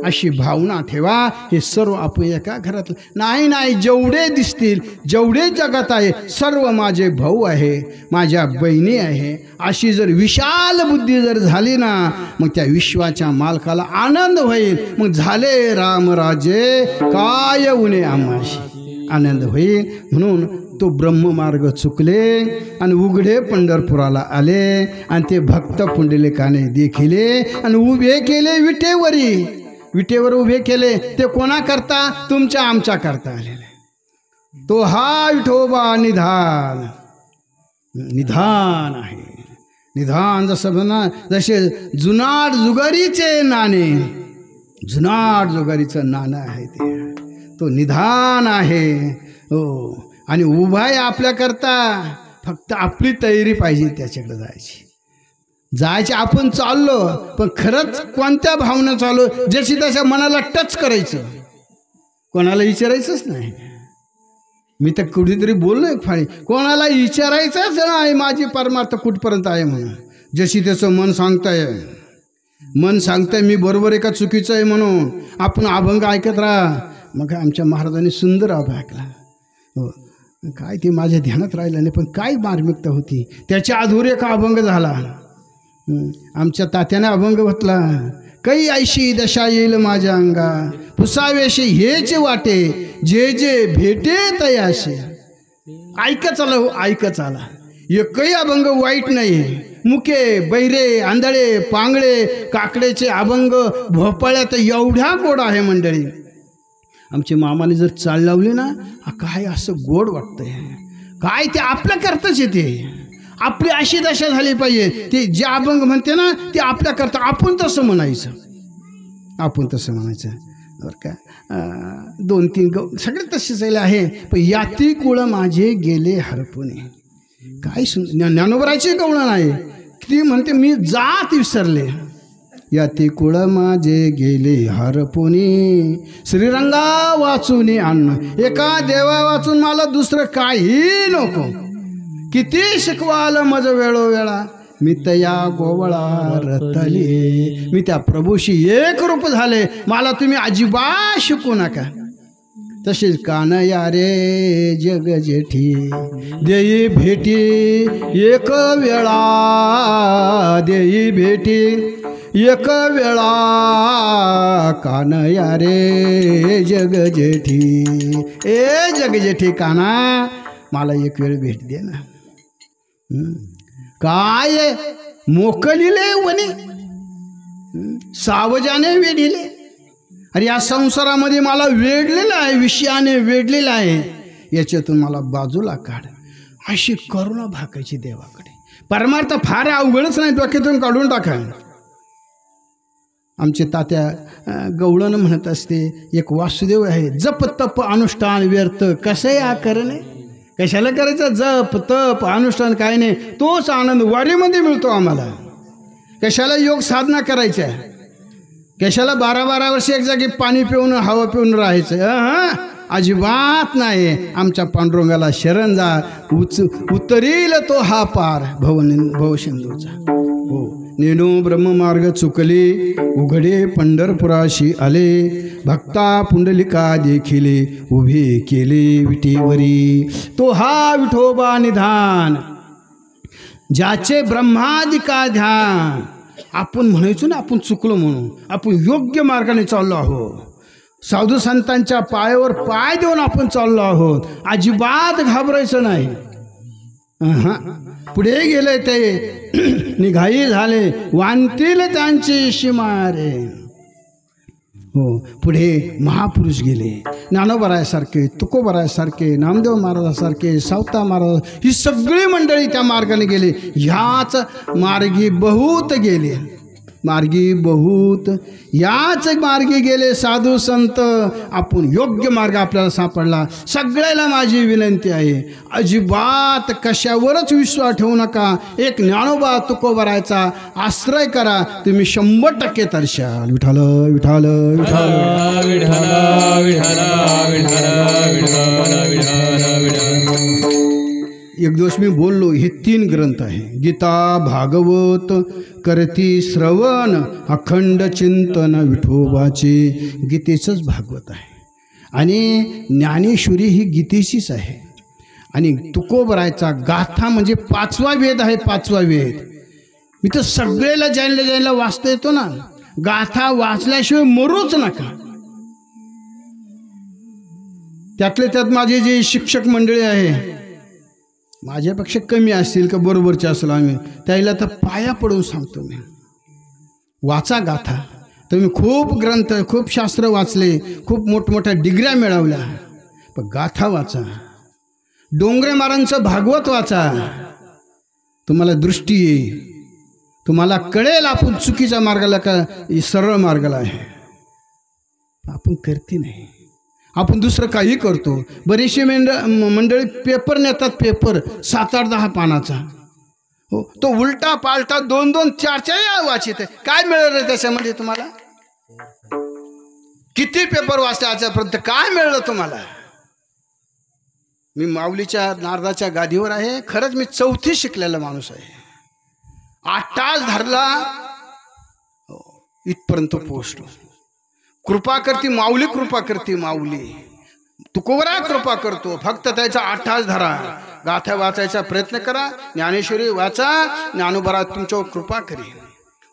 अशी भावना ठेवा. हे सर्व आपण एका घरातलं नाही, जेवढे दिसतील, जेवढे जगात आहे, सर्व माझे भाऊ आहे, माझ्या बहिणी आहे. अशी जर विशाल बुद्धी जर झाली ना, मग त्या विश्वाच्या मालकाला आनंद होईल. मग झाले रामराजे काय उणे आम्हाशी, आनंद होईल. म्हणून तो ब्रह्ममार्ग चुकले आणि उघडे पंढरपुराला आले आणि ते भक्त पुंडलिकाने देखिले आणि उभे केले विटेवर उभे केले. ते कोणा करता? तुमच्या आमच्या करता आलेले. तो हा विठोबा निधान आहे. निधान जसं म्हणा, जसे जुनाट जुगारीचे नाणे, जुनाट जुगारीचं नाणं आहे ते, तो निधान आहे. हो, आणि उभा आहे आपल्याकरता, फक्त आपली तयारी पाहिजे त्याच्याकडे जायची. आपण चाललो, पण खरंच कोणत्या भावना चाललो, जशी त्याच्या मनाला टच करायचं, कोणाला विचारायचंच नाही. मी तर कुठेतरी बोललो एक फाळी, कोणाला विचारायचंच नाही माझी परमार्थ कुठपर्यंत आहे म्हणून. जशी त्याचं मन सांगताय, मन सांगताय मी बरोबर आहे का चुकीचं आहे म्हणून आपण अभंग ऐकत राहा. मग आमच्या महाराजांनी सुंदर अभंग ऐकला. हो, काय ते माझ्या ध्यानात राहिलं नाही, पण काय मार्मिकता होती त्याच्या अधुरे का अभंग झाला. आमच्या तात्याने अभंग म्हटला, काही ऐशी दशा येईल माझ्या अंगा, पुसावेशी हेच वाटे, जे जे भेटे तयाशे. ऐकच आला, ऐकच आला. एकही अभंग वाईट नाही. मुके, बैरे, आंधळे, पांगळे, काकडेचे अभंग भोपाळ्यात एवढ्या गोड आहे मंडळी. आमचे मामाने जर चाल लावली ना, काय असं गोड वाटतंय. काय ते आपल्या करताच येते. आपली अशी दशा झाली पाहिजे. ते जे अभंग म्हणते ना, ते आपल्या करता आपण तसं म्हणायचं, आपण तसं म्हणायचं बरं का. 2-3 सगळे तसेच आहे. पण याती कुळ माझे गेले हरपुणे. काय ज्ञानोबराची कवळं नाही, ती म्हणते मी जात विसरले. याती कुळ माझे गेले हरपुणे, श्रीरंगा वाचून अन्न, एका देवा वाचून मला दुसरं काही नको. किती शिकवाल मज वेळोवेळा, मी तया गोवळा रतले. मी त्या प्रभूशी एक रूप झाले, मला तुम्ही अजिबात शिकू नका. तसेच कानया रे जग जेठी, देई भेटी एक वेळा, देई भेटी एक वेळा. कानया रे जग जेठी, ए जग जेठी काना, मला एक वेळ भेट दे ना. काय मोकलिले वने, सावजाने वेढिले. अरे या संसारामध्ये मला वेढलेलं आहे, विषयाने वेढलेलं आहे, याच्यातून मला बाजूला काढ. अशी करुणा भाकायची देवाकडे. परमार्थ फार अवघडच नाही, डोक्यातून काढून टाका. आमचे तात्या गवळण म्हणत असते, एक वासुदेव आहे, जप तप अनुष्ठान व्यर्थ कसे या करणे. कशाला करायचं जप तप अनुष्ठान, काय नाही, तोच आनंद वारीमध्ये मिळतो आम्हाला. कशाला योग साधना करायच्या, कशाला 12-12 वर्ष एक जागी पाणी पिऊन हवा पिऊन राहायचं. अजिबात नाही. आमच्या पांडुरंगाला शरण जा, उतरील तो हा पार भवसिंधूचा. हो, नेनो ब्रह्ममार्ग चुकले, उघडे पंढरपुराशी आले, भक्ता पुंडलिका देखिले, उभे केले विटीवरी. तो हा विठोबा निधान, ज्याचे ब्रह्मादिका ध्यान. आपण म्हणायचो ना आपण चुकलो म्हणून, आपण योग्य मार्गाने चाललो आहोत. साधू संतांच्या पायावर पाय देऊन आपण चाललो आहोत. अजिबात घाबरायचं नाही. पुढे गेले ते निघाई झाले, वांतील त्यांची शिमारे. हो, पुढे महापुरुष गेले, ज्ञानोबरायासारखे, तुकोबरायासारखे, नामदेव महाराजासारखे, सावता महाराज, ही सगळी मंडळी त्या मार्गाने गेले. ह्याच मार्गी बहुत गेले, मार्गी बहुत, याच मार्गी गेले साधू संत. आपण योग्य मार्ग आपल्याला सापडला. सगळ्याला माझी विनंती आहे, अजिबात कशावरच विश्वास ठेवू नका. एक ज्ञानोबा तुकोबरायचा आश्रय करा, तुम्ही 100% तरशाल. विठाल विठाल विठाल एक दिवस मी बोललो, हे 3 ग्रंथ आहे, गीता, भागवत, करती श्रवण, अखंड चिंतन विठोबाचे. गीतेचंच भागवत आहे आणि ज्ञानेश्वरी ही गीतेचीच आहे. आणि तुकोबरायचा गाथा म्हणजे 5वा वेद आहे, 5वा वेद. मी तर सगळ्याला ज्यांना वाचता येतो ना, गाथा वाचल्याशिवाय मरूच नका. त्यातले त्यात माझे जे शिक्षक मंडळी आहे, माझ्यापेक्षा कमी असतील का बरोबरचे असेल, आम्ही त्याला तर पाया पडून सांगतो मी, वाचा गाथा. तुम्ही खूप ग्रंथ, खूप शास्त्र वाचले, खूप मोठमोठ्या डिग्र्या मिळवल्या, पण गाथा वाचा. डोंगरे महाराजांचं भागवत वाचा, तुम्हाला दृष्टी येईल. तुम्हाला कळेल आपण चुकीच्या मार्गाला का सरळ मार्गाला आहे. आपण करते नाही, आपण दुसरं काही करतो. बरीचशी मंडळी पेपर नेतात, पेपर 7-8-10 पानाचा. हो, तो उलटा पालटा 2-2, 4-4 वाचित आहे. काय मिळालं रे त्याच्यामध्ये तुम्हाला? किती पेपर वाचले आजपर्यंत, काय मिळलं तुम्हाला? मी माऊलीच्या नारदाच्या गादीवर आहे. खरंच मी 4थी शिकलेला माणूस आहे. 8 तास धरला, इथपर्यंत पोहोचलो. कृपा करती माऊली, कृपा करती माऊली. तुकोबरा कृपा करतो. फक्त त्याचा 8 तास धरा, गाथा वाचायचा प्रयत्न करा, ज्ञानेश्वरी वाचा, ज्ञानोबरा तुमच्यावर कृपा करी.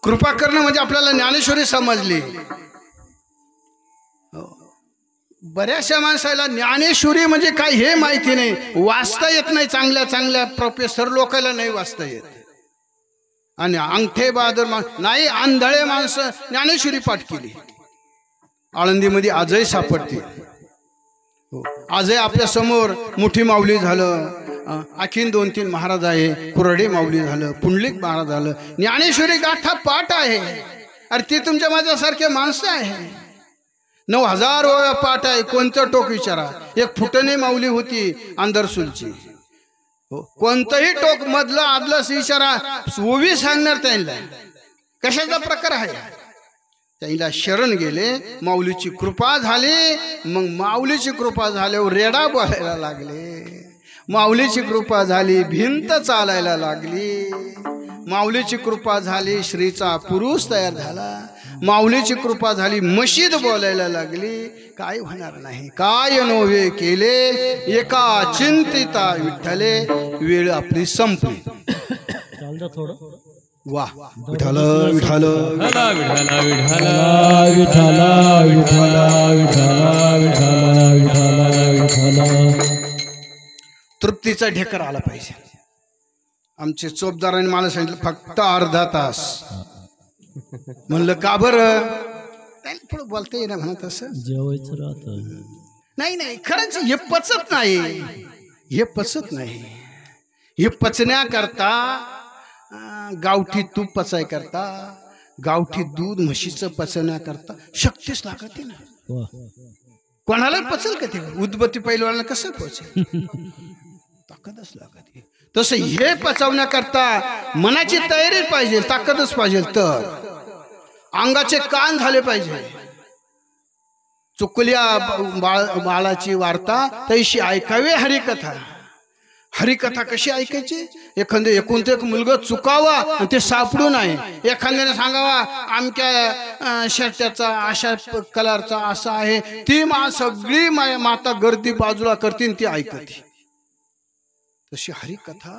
कृपा करणं म्हणजे आपल्याला ज्ञानेश्वरी समजली. बऱ्याचशा माणसाला ज्ञानेश्वरी म्हणजे काय हे माहिती नाही. वाचता येत नाही. चांगल्या चांगल्या प्रोफेसर लोकांना नाही वाचता येत. आणि अंगठे बहादूर नाही, आंधळे माणसं ज्ञानेश्वरी पाठ केली. आळंदीमध्ये आजही सापडते. आजही आपल्या समोर मोठी माऊली झालं, आणखीन 2-3 महाराज आहे, कुरडे माऊली झालं, पुंडलिक महाराज झालं. ज्ञानेश्वरी गाथा पाठ आहे. अरे ती तुमच्या माझ्यासारखे माणसं आहे. 9000 वेळा पाठ आहे. कोणतं टोक विचारा. एक फुटणे माऊली होती आंदरसूलची. कोणतंही टोक मधलं आदलं विचारा, ओवी सांगणार त्यांना. कशाचा प्रकार आहे? त्यांना शरण गेले, माऊलीची कृपा झाली. मग माऊलीची कृपा झाल्यावर रेडा बोलायला लागले. माऊलीची कृपा झाली, भिंत चालायला लागली. माऊलीची कृपा झाली, श्रीचा पुरुष तयार झाला. माऊलीची कृपा झाली, मशीद बोलायला लागली. काय होणार नाही. काय नव्हे केले एका चिंतिता विठ्ठले, वेळ आपली संपली. वा विठ्ठल विठ्ठल विठ्ठला विठ्ठला विठ्ठला विठ्ठला विठ्ठला विठ्ठला विठ्ठला. तृप्तीचा ढेकर आला पाहिजे. आमचे चोपदारांनी मला सांगितलं फक्त अर्धा तास. म्हणलं का बरं? त्यांनी थोडं बोलता येईल म्हणत असं जेवायचं राहतं. नाही खरंच हे पचत नाही. हे पचत नाही. हे पचण्याकरता गावठी तूप पचाय करता, गावठी दूध म्हशीचं पचवण्याकरता शक्तीच लागते ना. कोणाला पचल का ते? उदबत्ती पहिलवाला कसं पचेल? ताकदच लागते. तसं हे पचवण्याकरता मनाची तयारी पाहिजे, ताकदच पाहिजे. तर अंगाचे कान झाले पाहिजे. चुकल्या बाळाची वार्ता तैशी ऐकावी हरिकथा. हरिकथा कशी ऐकायची? एखादं एक मुलगा चुकावा आणि ते सापडू नये. एखाद्याने सांगावा आमच्या शर्टाचा अशा कलरचा असा आहे, ती सगळी माता गर्दी बाजूला करतील, ती ऐकते. तशी हरिकथा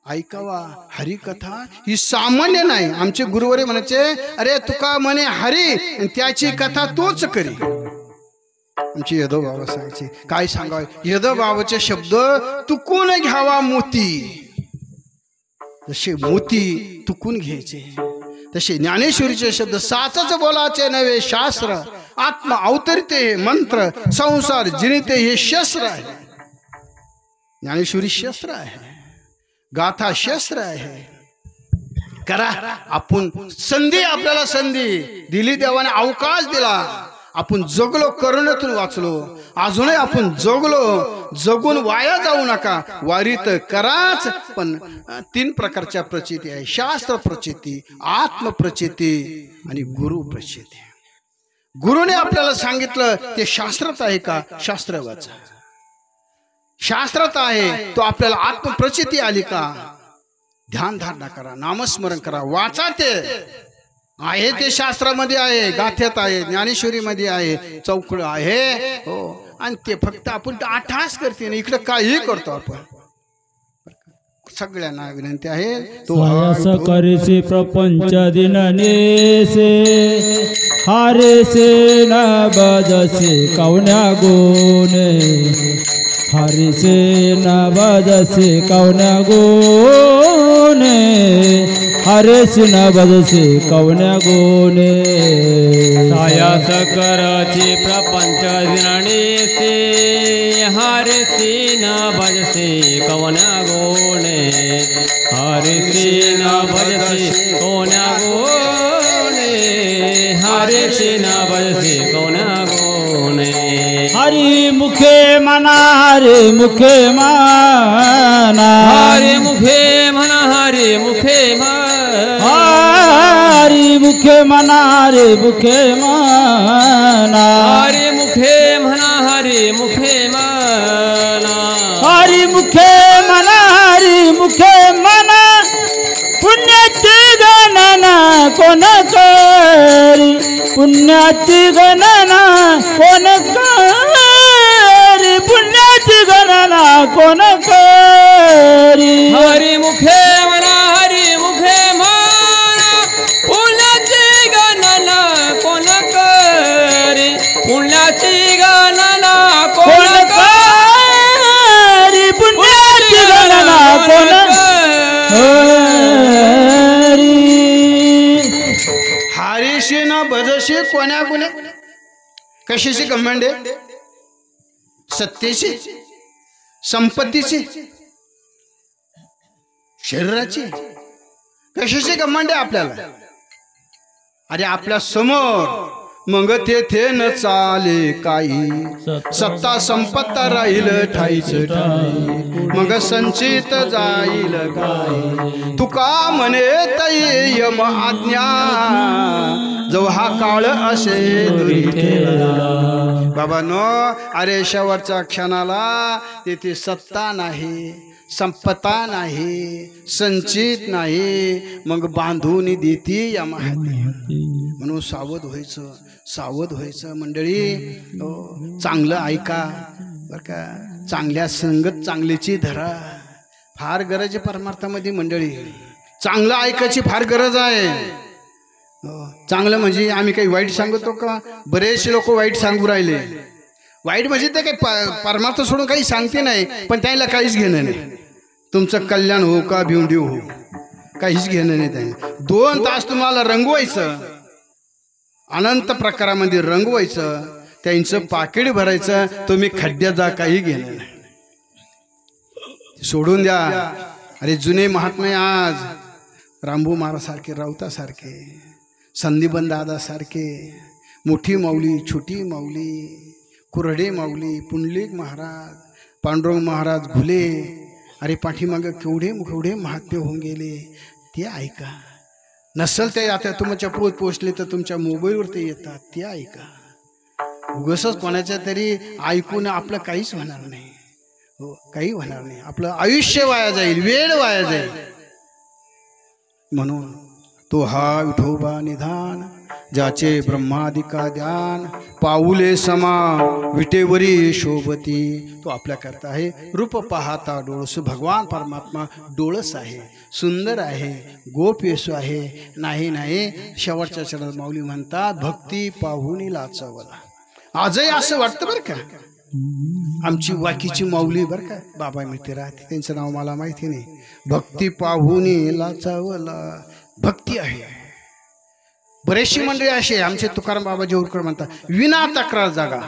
ऐकावा. हरिकथा ही सामान्य नाही. आमचे गुरुवारी म्हणायचे, अरे तुका म्हणे हरी, त्याची कथा तोच करी. आमची यदव बाबा सांगायचे, काय सांगावे? यदव बाबाचे शब्द तुकून घ्यावा मोती. जसे मोती तुकून घ्यायचे, तसे ज्ञानेश्वरीचे शब्द साचच बोलाचे नव्हे शास्त्र. आत्म अवतरिते मंत्र, संसार जिनिते हे शस्त्र आहे. ज्ञानेश्वरी शस्त्र आहे, गाथा शस्त्र आहे. करा. आपण संधी, आपल्याला संधी दिली, देवाने अवकाश दिला. आपण जगलो, करुणेतून वाचलो. अजूनही आपण जगलो. जगून वाया जाऊ नका. वारीत कराच. पण 3 प्रकारच्या प्रचिती आहे. शास्त्र प्रचिती, आत्मप्रचिती आणि गुरु प्रचिती. गुरुने आपल्याला सांगितलं ते शास्त्रात आहे का? शास्त्र वाचा. शास्त्रात आहे तो आपल्याला आत्मप्रचिती आली का? ध्यान धारणा करा, नामस्मरण करा, वाचा. ते आहे ते शास्त्रामध्ये आहे, गाथ्यात आहे, ज्ञानेश्वरीमध्ये आहे, चौकड आहे. हो, आणि ते फक्त आपण आठास करते ना. इकडे काही करतो आपण. सगळ्यांना विनंती आहे, तो करीसी प्रपंच दिननेसे हारेसे न बजसे कवन्या गुणे. हरिसे न बजसे कवन्या गुणे. हरेसे न बजसे कवन्या गुणे. सायास करची प्रपंच दिननेसे हरिसे न बजसे कवन्या गुणे. हरिसे न बजसे हरी मुखे म्हणा हरी मुखे म्हणा हरी मुखे म्हणा हरी मुखे म्हणा हरी मुखे म्हणा हरी मुखे म्हणा हरी मुखे म्हणा हरी मुखे म्हणा हरी मुखे म्हणा हरी मुखे म्हणा पुण्याची गणना कोण करी पुण्याची गणना कोण करी पुण्याची गणना कोण करी हरी मुखे म्हणा हरी मुखे म्हणा पुण्याची गणना कोण करी पुण्याची गणना कोण करी पुण्याची गणना कोण हारीशी न भजशी कोण्या गुणे कशाची घमंड आहे सत्तेची संपत्तीची शरीराची कशाची घमंड आहे आपल्याला अरे आपल्या समोर मग तेथे न चाले काही सत्ता संपत्ता राहील ठाईच ठाई मग संचित जाईल काय तुका म्हणे तै यम आज्ञा जो हा काळ असे बाबा नो अरे शेवटच्या क्षणाला तेथे सत्ता नाही संपत्ता नाही संचित नाही मग बांधून देती यम म्हणून सावध व्हायचं मंडळी चांगलं ऐका बरं का चांगल्या संगत चांगलीची धरा फार गरज आहे परमार्थामध्ये मंडळी चांगलं ऐकायची फार गरज आहे चांगलं म्हणजे आम्ही काही वाईट सांगतो का बरेचसे लोक वाईट सांगू राहिले वाईट म्हणजे ते काही परमार्थ सोडून काही सांगते नाही पण त्याला काहीच घेणं नाही तुमचं कल्याण हो का भिवंडी हो काहीच घेणं नाही त्याने 2 तास तुम्हाला रंगवायचं अनंत प्रकारामध्ये रंगवायचं त्यांचं पाकिट भरायचं तुम्ही खड्ड्यात जा काही घेणं नाही सोडून द्या अरे जुने महात्मे आज रामभाऊ महाराजसारखे राऊतासारखे संदीपन दादासारखे मोठी माऊली छोटी माऊली कुऱ्हाडे माऊली पुंडलिक महाराज पांडुरंग महाराज घुले अरे पाठीमागं केवढे महात्मे होऊन गेले ते ऐका नसल ते आता तुमच्या पोत पोचले तर तुमच्या मोबाईलवर ते येतात ते ऐका उगाचच कोणाच्या तरी ऐकून आपलं काहीच होणार नाही हो काही होणार नाही आपलं आयुष्य वाया जाईल वेळ वाया जाईल म्हणून तो हा विठोबा निधान ज्याचे ब्रह्मादिका ध्यान पाऊले समा विटेवरी शोभती तो आपल्या करता आहे रूप पाहता डोळस भगवान परमात्मा डोळस आहे सुंदर आहे गोप येसू आहे नाही शेवटच्या चरणात माऊली म्हणतात भक्ती पाहुणी लाचावला आजही असं वाटतं बरं का आमची वाकीची माऊली बरं का बाबा मित्र राहते त्यांचं नाव मला माहिती नाही भक्ती पाहुणी लाचावला भक्ती आहे बरेचशी मंडळी असे आमचे तुकाराम बाबा जेऊरकर म्हणतात विना तक्रार जागा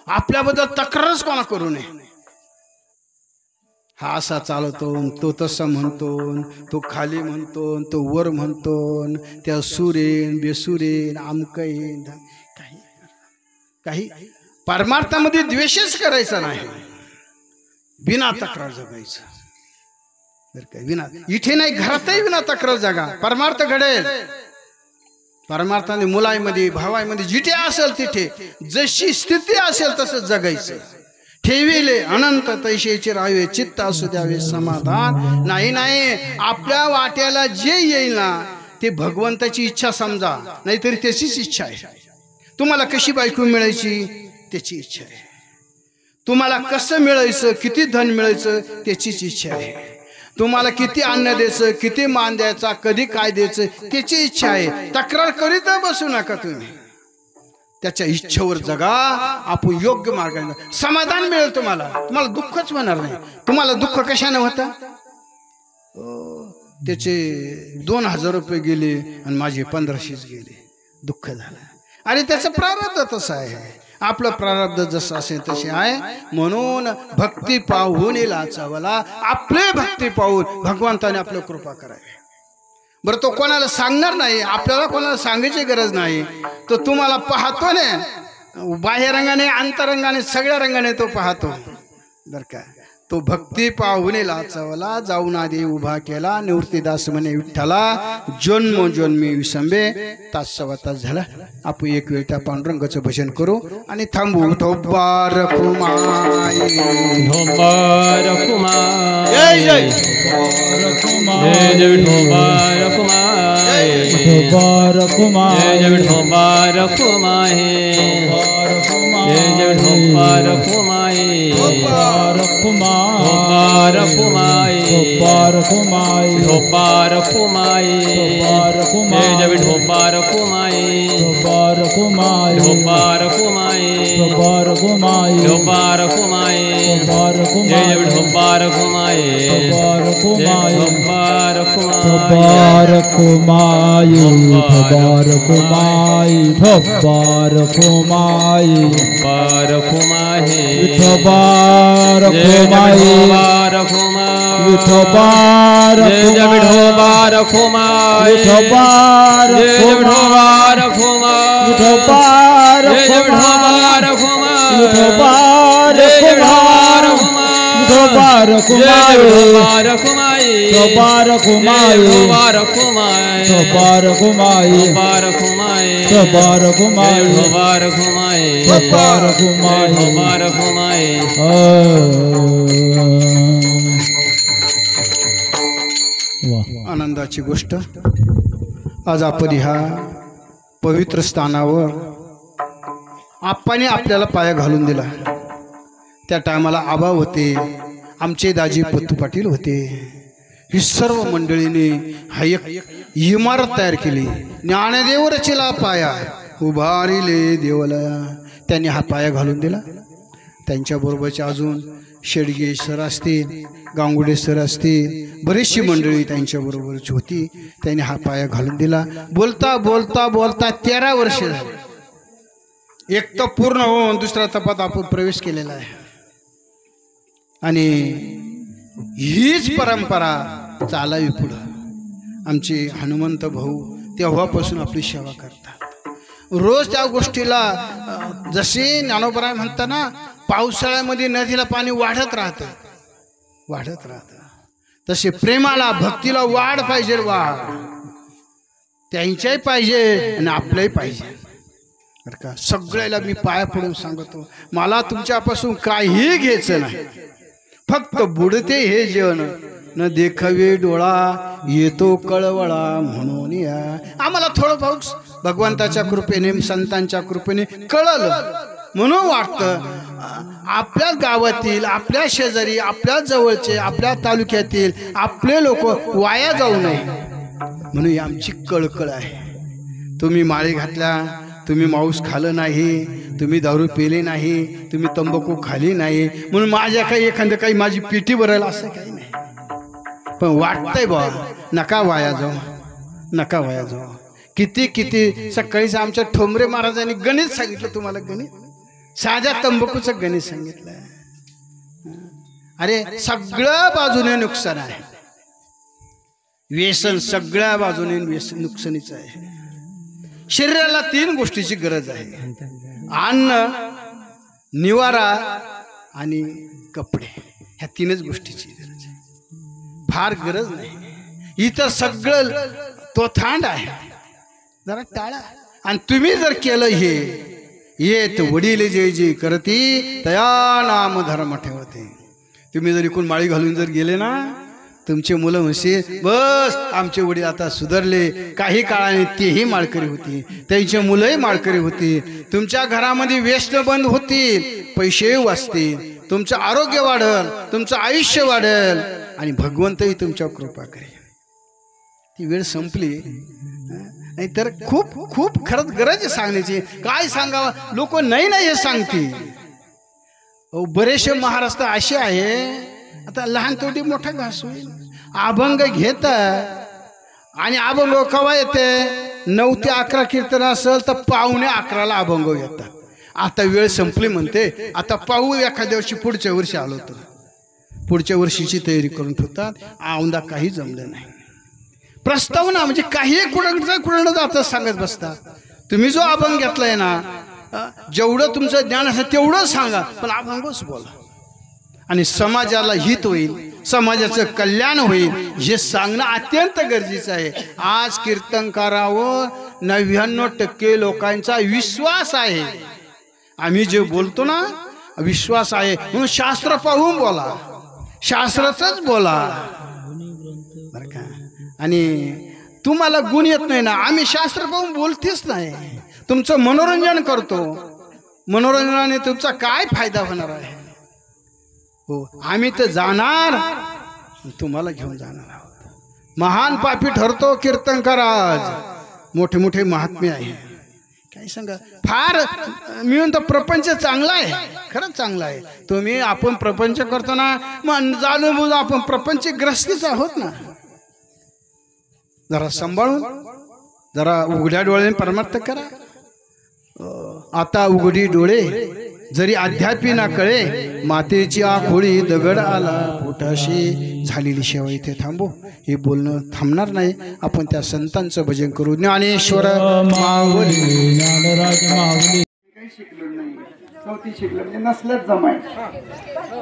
आपल्याबद्दल तक्रारच कोणा करू नये हा असा चालतो तो तसा म्हणतो तो खाली म्हणतो तो वर म्हणतो त्या सुरेन बेसुरेन आमकईन काही परमार्थामध्ये द्वेषच करायचा नाही विना तक्रार जगायचं विना इथे नाही घरातही विना तक्रार जागा परमार्थ घडेल परमार्थाने मुलाईमध्ये भावाईमध्ये जिथे असेल तिथे जशी स्थिती असेल तसं जगायचं ठेविले अनंत तैशेचे राहावे चित्त असू द्यावे समाधान नाही आपल्या वाट्याला जे येईल ना ते भगवंताची इच्छा समजा नाहीतरी त्याचीच इच्छा आहे तुम्हाला कशी बायको मिळायची त्याची इच्छा आहे तुम्हाला कसं मिळायचं किती धन मिळायचं त्याचीच इच्छा आहे तुम्हाला किती अन्न द्यायचं किती मान द्यायचा कधी काय द्यायचं त्याची इच्छा आहे तक्रार करीत बसू नका तुम्ही त्याच्या इच्छेवर जगा आपण योग्य मार्गाने समाधान मिळेल तुम्हाला दुःखच होणार नाही तुम्हाला दुःख कशाने होतं त्याचे 2000 रुपये गेले आणि माझे 1500 गेले दुःख झालं आणि त्याचं प्रारब्ध तसं आहे आपलं प्रारब्ध जसं असेल तसे आहे म्हणून भक्ती पाहून लाचावला आपले भक्ती पाहून भगवंताने आपलं कृपा करावी बरं तो कोणाला सांगणार नाही, आपल्याला कोणाला सांगायची गरज नाही. तो तुम्हाला पाहतो ना, बाह्य रंगाने अंतरंगाने सगळ्या रंगाने तो पाहतो. बरं का, तो भक्ती पाहुणे लाचवला, जाऊन आधी उभा केला. निवृत्तीदास म्हणे विठ्ठला, जन्मोजन्मी विसंबे. तास सव्वा तास झाला, आपण एक वेळ त्या पांडुरंगाचं भजन करू आणि थांबू. ठोबार कुमाई, ठोबार कुमाई, जय जय जय जय ठोबार कुमाई, ठोबार कुमाई, जय जय ठोबार कुमाई, जय जय ठोबार कुमाई, ठोबार कुमाई, ठोबार कुमाई, ठोबार कुमाई, ठोबार कुमाई, ठोबार कुमाई, जय जय ठोबार कुमाई, ठोबार कुमाई, ठोबार कुमाई, ठोबार कुमाई, ठोबार कुमाई, ठोबार जय जय कुमाई, ठोबार कुमाई, ठोबार जय कुमाई, ठोबार कुमाई, ठोबार कुमाई, ठोबार कुमाई, ठोबार कुमाई, ठोबार कुमाई, ठोबार कुमाई, ठोबार कुमाई, ठोबार जय जय ठोबार कुमाई, ठोबार जय जय ठोबार कुमाई, ठोबार जय जय ठोबार कुमाई, ठोबार जय जय ठोबार कुमाई, कुमाई, ठोबार जय कुमाई, ठोबार कुमाई, ठोबार कुमाई, ठोबार कुमाई, ठोबार कुमाई, ठोबार कुमाई, ठोबार कुमाई, ठोबार कुमाई, ठोबार कुमाई, ठोबार कुमाई. वाह. आनंदाची गोष्ट. आज आपण ह्या पवित्र स्थानावर आप्पाने आपल्याला पाया घालून दिला. त्या टायमाला आबा होते, आमचे दाजी पत्तू पाटील होते. ही सर्व मंडळीने हा एक इमारत तयार केली. ज्ञानदेव रचिला पाया, उभारिले देवलया. त्यांनी हा पाया घालून दिला. त्यांच्याबरोबरचे अजून शेडगे सर असतील, गांगुडे सर असतील, बरीचशी मंडळी त्यांच्याबरोबरची होती. त्यांनी हा पाया घालून दिला. बोलता बोलता बोलता 13 वर्ष झाली. एक तर पूर्ण होऊन दुसऱ्या तपात आपण प्रवेश केलेला आहे. आणि हीच परंपरा चालावी पुढं. आमचे हनुमंत भाऊ तेव्हापासून आपली सेवा करतात. रोज त्या गोष्टीला जसे ज्ञानोबराय म्हणतात ना, पावसाळ्यामध्ये नदीला पाणी वाढत राहतं, वाढत राहतं, तसे प्रेमाला भक्तीला वाढ पाहिजे. वाढ त्यांच्याही पाहिजे आणि आपलंही पाहिजे. बरं का, सगळ्याला मी पाया पडून सांगतो, मला तुमच्यापासून काही घ्यायचं नाही. फक्त बुडते हे जेवण, न देखावे डोळा येतो कळवळा. म्हणून या आम्हाला थोडं पाऊस भगवंताच्या कृपेने संतांच्या कृपेने कळलं म्हणून वाटतं. आपल्या गावातील, आपल्या शेजारी, आपल्या जवळचे, आपल्या तालुक्यातील आपले लोक वाया जाऊ नये म्हणून ही आमची कळकळ आहे. तुम्ही माळी घातल्या, तुम्ही मांस खाल्लं नाही, तुम्ही दारू पिले नाही, तुम्ही तंबाखू खाली नाही म्हणून माझ्या काही एखादं काही माझी पेटी भरायला असं काही नाही. पण वाटतंय बा, नका वाया जाऊ, नका वाया जाऊ. किती किती सकाळीच आमच्या ठोंबरे महाराजांनी गणित सांगितलं तुम्हाला. गणित साध्या तंबाखूचं गणित सांगितलं. अरे सगळ्या बाजूने नुकसान आहे. व्यसन सगळ्या बाजूने व्यसन नुकसानीचं आहे. शरीराला 3 गोष्टीची गरज आहे: अन्न, निवारा आणि कपडे. ह्या 3च गोष्टीची गरज आहे, फार गरज नाही. इतर सगळं तो थांड आहे, जरा टाळा. आणि तुम्ही जर केलं हे येत वडील जे जे करती तया नाम धर्म ठेवते. तुम्ही जर इकडून माळी घालून जर गेले ना, तुमचे मुलं म्हणशील बस आमचे वडील आता सुधारले. काही काळाने तेही माळकरी होती, त्यांचे मुलंही माळकरी होती. तुमच्या घरामध्ये व्यसन बंद होतील, पैसे वाचतील, तुमचं आरोग्य वाढेल, तुमचं आयुष्य वाढेल आणि भगवंतही तुमच्यावर कृपा करेल. ती वेळ संपली. नाही तर खूप खूप खरंच गरज आहे सांगण्याची. काय सांगावं, लोक नाही नाही हे सांगतील. बरेचसे महाराष्ट्र असे आहे, आता लहान तोटी मोठा घास होईल. अभंग घेत आणि अभंग केव्हा येते, 9 ते 11 कीर्तन असेल तर 11:45 अभंग येतात. आता वेळ संपली म्हणते, आता पाहू एखाद्या वर्षी, पुढच्या वर्षी आलो तर पुढच्या वर्षीची तयारी करून ठेवतात. औंदा काही जमलं नाही. प्रस्तावना म्हणजे काही कुणाकडं जातं सांगत बसता. तुम्ही जो अभंग घेतलाय ना, जेवढं तुमचं ज्ञान असेल तेवढं सांगा, पण अभंगच बोला आणि समाजाला हित होईल, समाजाचं कल्याण होईल हे सांगणं अत्यंत गरजेचं आहे. आज कीर्तनकारावर 99% लोकांचा विश्वास आहे. आम्ही जे बोलतो ना, विश्वास आहे म्हणून शास्त्र पाहून बोला, शास्त्राचंच बोला बरं का. आणि तुम्हाला गुण येत नाही ना, आम्ही शास्त्र पाहून बोलतेच नाही. तुमचं मनोरंजन करतो, मनोरंजनाने तुमचा काय फायदा होणार आहे? हो, आम्ही तर जाणार, तुम्हाला घेऊन जाणार आहोत. महान पापी ठरतो कीर्तनकार. आज मोठे मोठे महात्मे आहे, काय सांगा. फार मिळून तर प्रपंच चांगला आहे, खरंच चांगला आहे. तुम्ही आपण प्रपंच करतो ना, मग जाणून बुजून आपण प्रपंचग्रस्तीच आहोत ना. जरा सांभाळून, जरा उघड्या डोळ्याने परमार्थ करा. आता उघडी डोळे जरी अध्यात्मी ना कळे, मातेची आखोळी दगड आला पोटाशी, झालेली सेवा इथे थांबू. हे बोलणं थांबणार नाही. आपण त्या संतांचं भजन करू. ज्ञानेश्वर माऊली, ज्ञानराज माऊली. काही शिकलो नाही, चौथी शिकलो म्हणजे नसल्याच जमाय.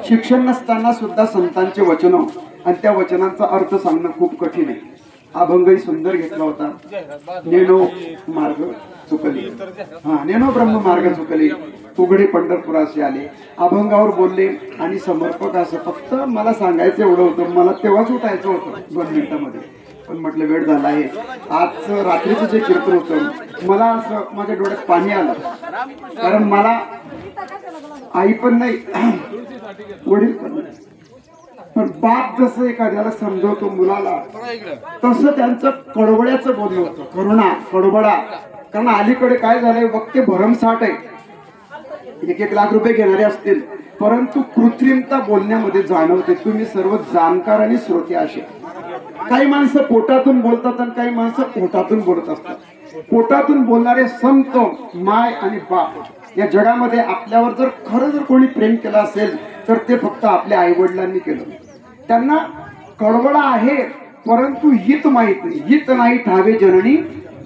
शिक्षण नसताना सुद्धा संतांचे वचन आणि त्या वचनांचा अर्थ सांगणं खूप कठीण आहे. अभंगही सुंदर घेतला होता. नेनो मार्ग चुकली, नेनो ब्रह्म मार्ग चुकले, उघडे पंढरपुराशी आले. अभंगावर बोलले आणि समर्पक असं फक्त मला सांगायचं एवढं होतं. मला तेव्हाच उठायचं होतं 2 मिनिटांमध्ये, पण म्हटलं वेळ झाला आहे. आज रात्रीचं जे कीर्तन होतं, मला असं माझ्या डोळ्यात पाणी आलं. कारण मला आई पण नाही, वडील पण नाही, पण बाप जसं एखाद्याला समजवतो मुलाला, तसं त्यांचं कडवड्याचं बोलणं होतं. करुणा, कडवडा. कारण अलीकडे काय झालंय, वक्ते भरमसाठ आहे. 1-1 लाख रुपये घेणारे असतील, परंतु कृत्रिमता बोलण्यामध्ये जाणवते. तुम्ही सर्व जाणकार आणि श्रोते असे. काही माणसं पोटातून बोलतात आणि काही माणसं पोटातून बोलत असतात. पोटातून बोलणारे संत, माय आणि बाप या जगामध्ये आपल्यावर जर खरं जर कोणी प्रेम केलं असेल तर ते फक्त आपल्या आई वडिलांनी केलं. त्यांना कडवडा आहे, परंतु हित माहित नाही. हित नाही ठावे जननी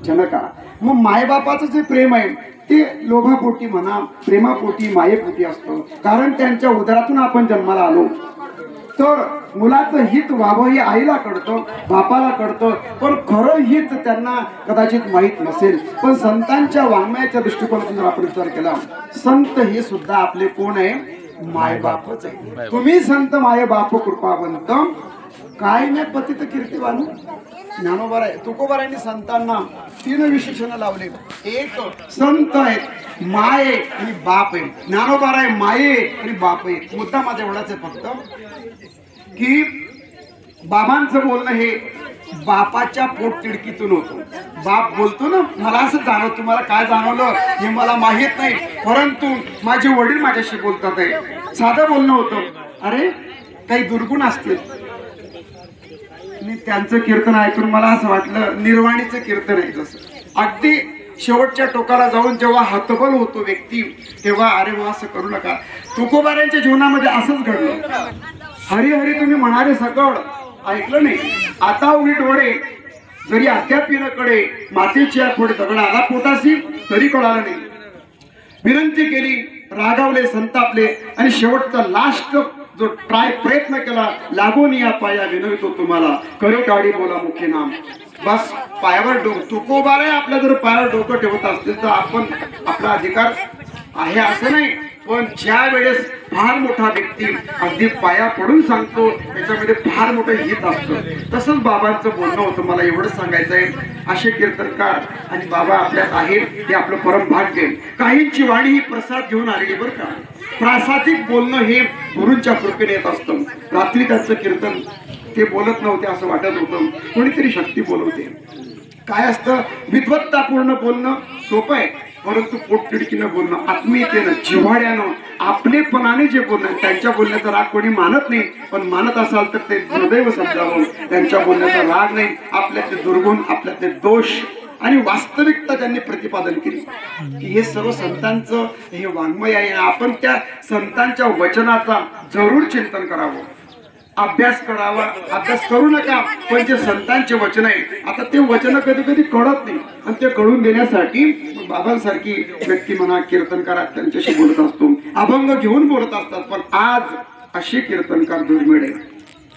जनका. मग मायबापाचं जे प्रेम आहे ते लोभापोटी म्हणा, प्रेमापोटी, मायेपोटी असतं. कारण त्यांच्या उदरातून आपण जन्माला आलो. तर मुलाचं हित व्हावं हे आईला कळतं, बापाला कळतं, पण खरं हित त्यांना कदाचित माहीत नसेल. पण संतांच्या वाङ्मयाच्या दृष्टिकोनातून जर आपण विचार केला, संत हे सुद्धा आपले कोण आहे? मायबापच आहे. तुम्ही संत माय बाप कृपावंत, काय नाही पतित कीर्तिवान. ज्ञानोबाराय तुकोबारायांनी संतांना 3 विशेषण लावले. एक संत आहेत, माय आणि बाप आहे. ज्ञानोबाराय माये आणि बाप आहे. मुद्दा माझ्या एवढाच आहे फक्त की बाबांचं बोलणं हे बापाच्या पोट तिडकीतून होतं. बाप बोलतो ना, मला असं जाणवतं, तुम्हाला काय जाणवलं हे मला माहीत नाही, परंतु माझे वडील माझ्याशी बोलतात आहे. साधं बोलणं होतं. अरे काही दुर्गुण असतील. मी त्यांचं कीर्तन ऐकून मला असं वाटलं निर्वाणीचं कीर्तन आहे. जसं अगदी शेवटच्या टोकाला जाऊन जेव्हा हतबल होतो व्यक्ती, तेव्हा अरे वा असं करू नका. तुकोबारायांच्या जीवनामध्ये असंच घडलं. हरी हरी तुम्ही म्हणारे सकळ ऐकलं नाही. आता उघडी डोळे जरी अध्यात्मीनं कडे, मातेची खोडे दगड आला पोटाशी तरी कळालं नाही. विनंती केली, रागावले, संतापले आणि शेवटचा लास्ट जो प्रयत्न केला, लागून या पाया विनवतो तुम्हाला, करे काढी बोला मुख्य नाम. बस पायावर तुकोबारे आपल्या जर पायावर डोकं ठेवत असतील तर आपण आपला अधिकार आहे असं नाही. पण ज्या वेळेस फार मोठा व्यक्ती अगदी पाया पडून सांगतो त्याच्यामध्ये फार मोठं हित असतं. तसंच बाबांचं बोलणं होतं. मला एवढंच सांगायचं आहे, असे कीर्तनकार आणि बाबा आपल्यात आहेत हे आपलं परम भाग्य. काहींची वाणी ही प्रसाद घेऊन आलेली बरं का. प्रासादिक बोलणं हे गुरूंच्या कृपेने येत असतं. रात्री त्यांचं कीर्तन ते बोलत नव्हते असं वाटत होतं, कोणीतरी शक्ती बोलवते. काय असतं, विद्वत्तापूर्ण बोलणं सोपं आहे, परंतु पोटतिडकीनं बोलणं, आत्मीयतेनं, जिव्हाळ्यानं, आपलेपणाने जे बोलणं, त्यांच्या बोलण्याचा राग कोणी मानत नाही. पण मानत असाल तर ते दुर्दैव समजावं. त्यांच्या बोलण्याचा राग नाही, आपल्यातले दुर्गुण, आपल्यातले दोष आणि वास्तविकता त्यांनी प्रतिपादन केली. की हे सर्व संतांचं हे वाङ्मय आहे. आपण त्या संतांच्या वचनाचा जरूर चिंतन करावं. अभ्यास करावा, अभ्यास करू नका, पण जे संतांचे वचन आहेत आता ते वचन कधी कधी कळत नाही आणि ते कळून देण्यासाठी बाबांसारखी व्यक्ती म्हणा कीर्तनकार त्यांच्याशी बोलत असतो, अभंग घेऊन बोलत असतात. पण आज असे कीर्तनकार दुर्मिळ आहे.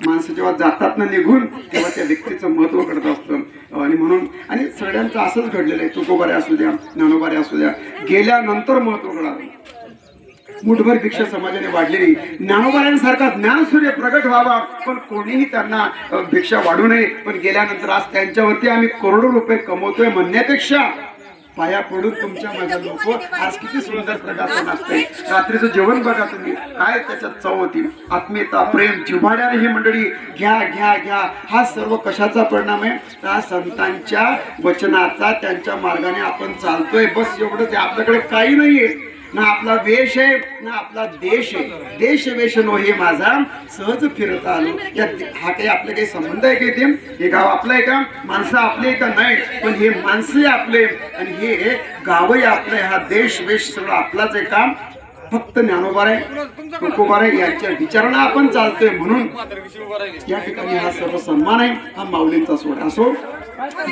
माणसं जेव्हा जातात ना निघून तेव्हा त्या व्यक्तीचं महत्व कळत असतं. आणि म्हणून आणि सगळ्यांचं असंच घडलेलं आहे. तुकोबारे असू द्या, ज्ञानोबारे असू द्या, गेल्यानंतर महत्व कळालं. मुठभर भिक्षा समाजाने वाढलेली, ज्ञानोबाऱ्यांसारखा ज्ञानसूर्य प्रगट व्हावा पण कोणीही त्यांना भिक्षा वाढू नये. पण गेल्यानंतर आज त्यांच्यावरती आम्ही करोडो रुपये कमवतोय म्हणण्यापेक्षा पाया पडून तुमच्या माझ्या लोक आज किती सुंदर प्रकाशन असते. रात्रीचं जेवण बघा तुम्ही, काय त्याच्यात चव होती, आत्मीयता, प्रेम, जिव्हाळ्याने ही मंडळी घ्या घ्या घ्या. हा सर्व कशाचा परिणाम आहे? त्या संतांच्या वचनाचा, त्यांच्या मार्गाने आपण चालतोय, बस एवढंच. आपल्याकडे काही नाहीये, ना आपला वेश आहे ना आपला देश आहे. देश वेश नो हे माझा सहज फिरता आलो. हा काही आपले काही संबंध आहे का? हे गाव आपलं आहे का? माणसं आपले का? नाही, पण हे माणसंही आपले आणि हे गावही आपलं. हा देश वेश सगळं आपलाच आहे का? फक्त ज्ञानोबारे तुकोबारे यांच्या विचारणा आपण चालतोय म्हणून या ठिकाणी हा सर्व सन्मान आहे. हा माऊलींचा सोहळा असो.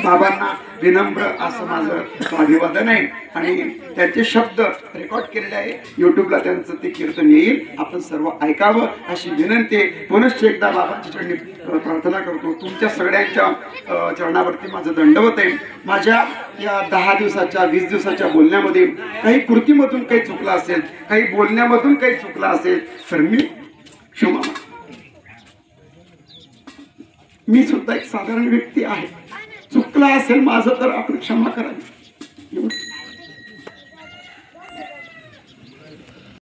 बाबांना विनम्र असं माझं अभिवादन आहे आणि त्यांचे शब्द रेकॉर्ड केलेले आहे. युट्यूबला त्यांचं ते कीर्तन येईल, आपण सर्व ऐकावं अशी विनंती. पुनश्च एकदा बाबांच्या चरणी प्रार्थना करतो. तुमच्या सगळ्यांच्या चरणावरती माझं दंडवत आहे. माझ्या या 10 दिवसाच्या 20 दिवसाच्या बोलण्यामध्ये काही कृतीमधून काही चुकलं असेल, काही बोलण्यामधून काही चुकलं असेल तर मी क्षमा. मी सुद्धा एक साधारण व्यक्ती आहे. चुकलं असेल माझं तर आपण क्षमा करावी.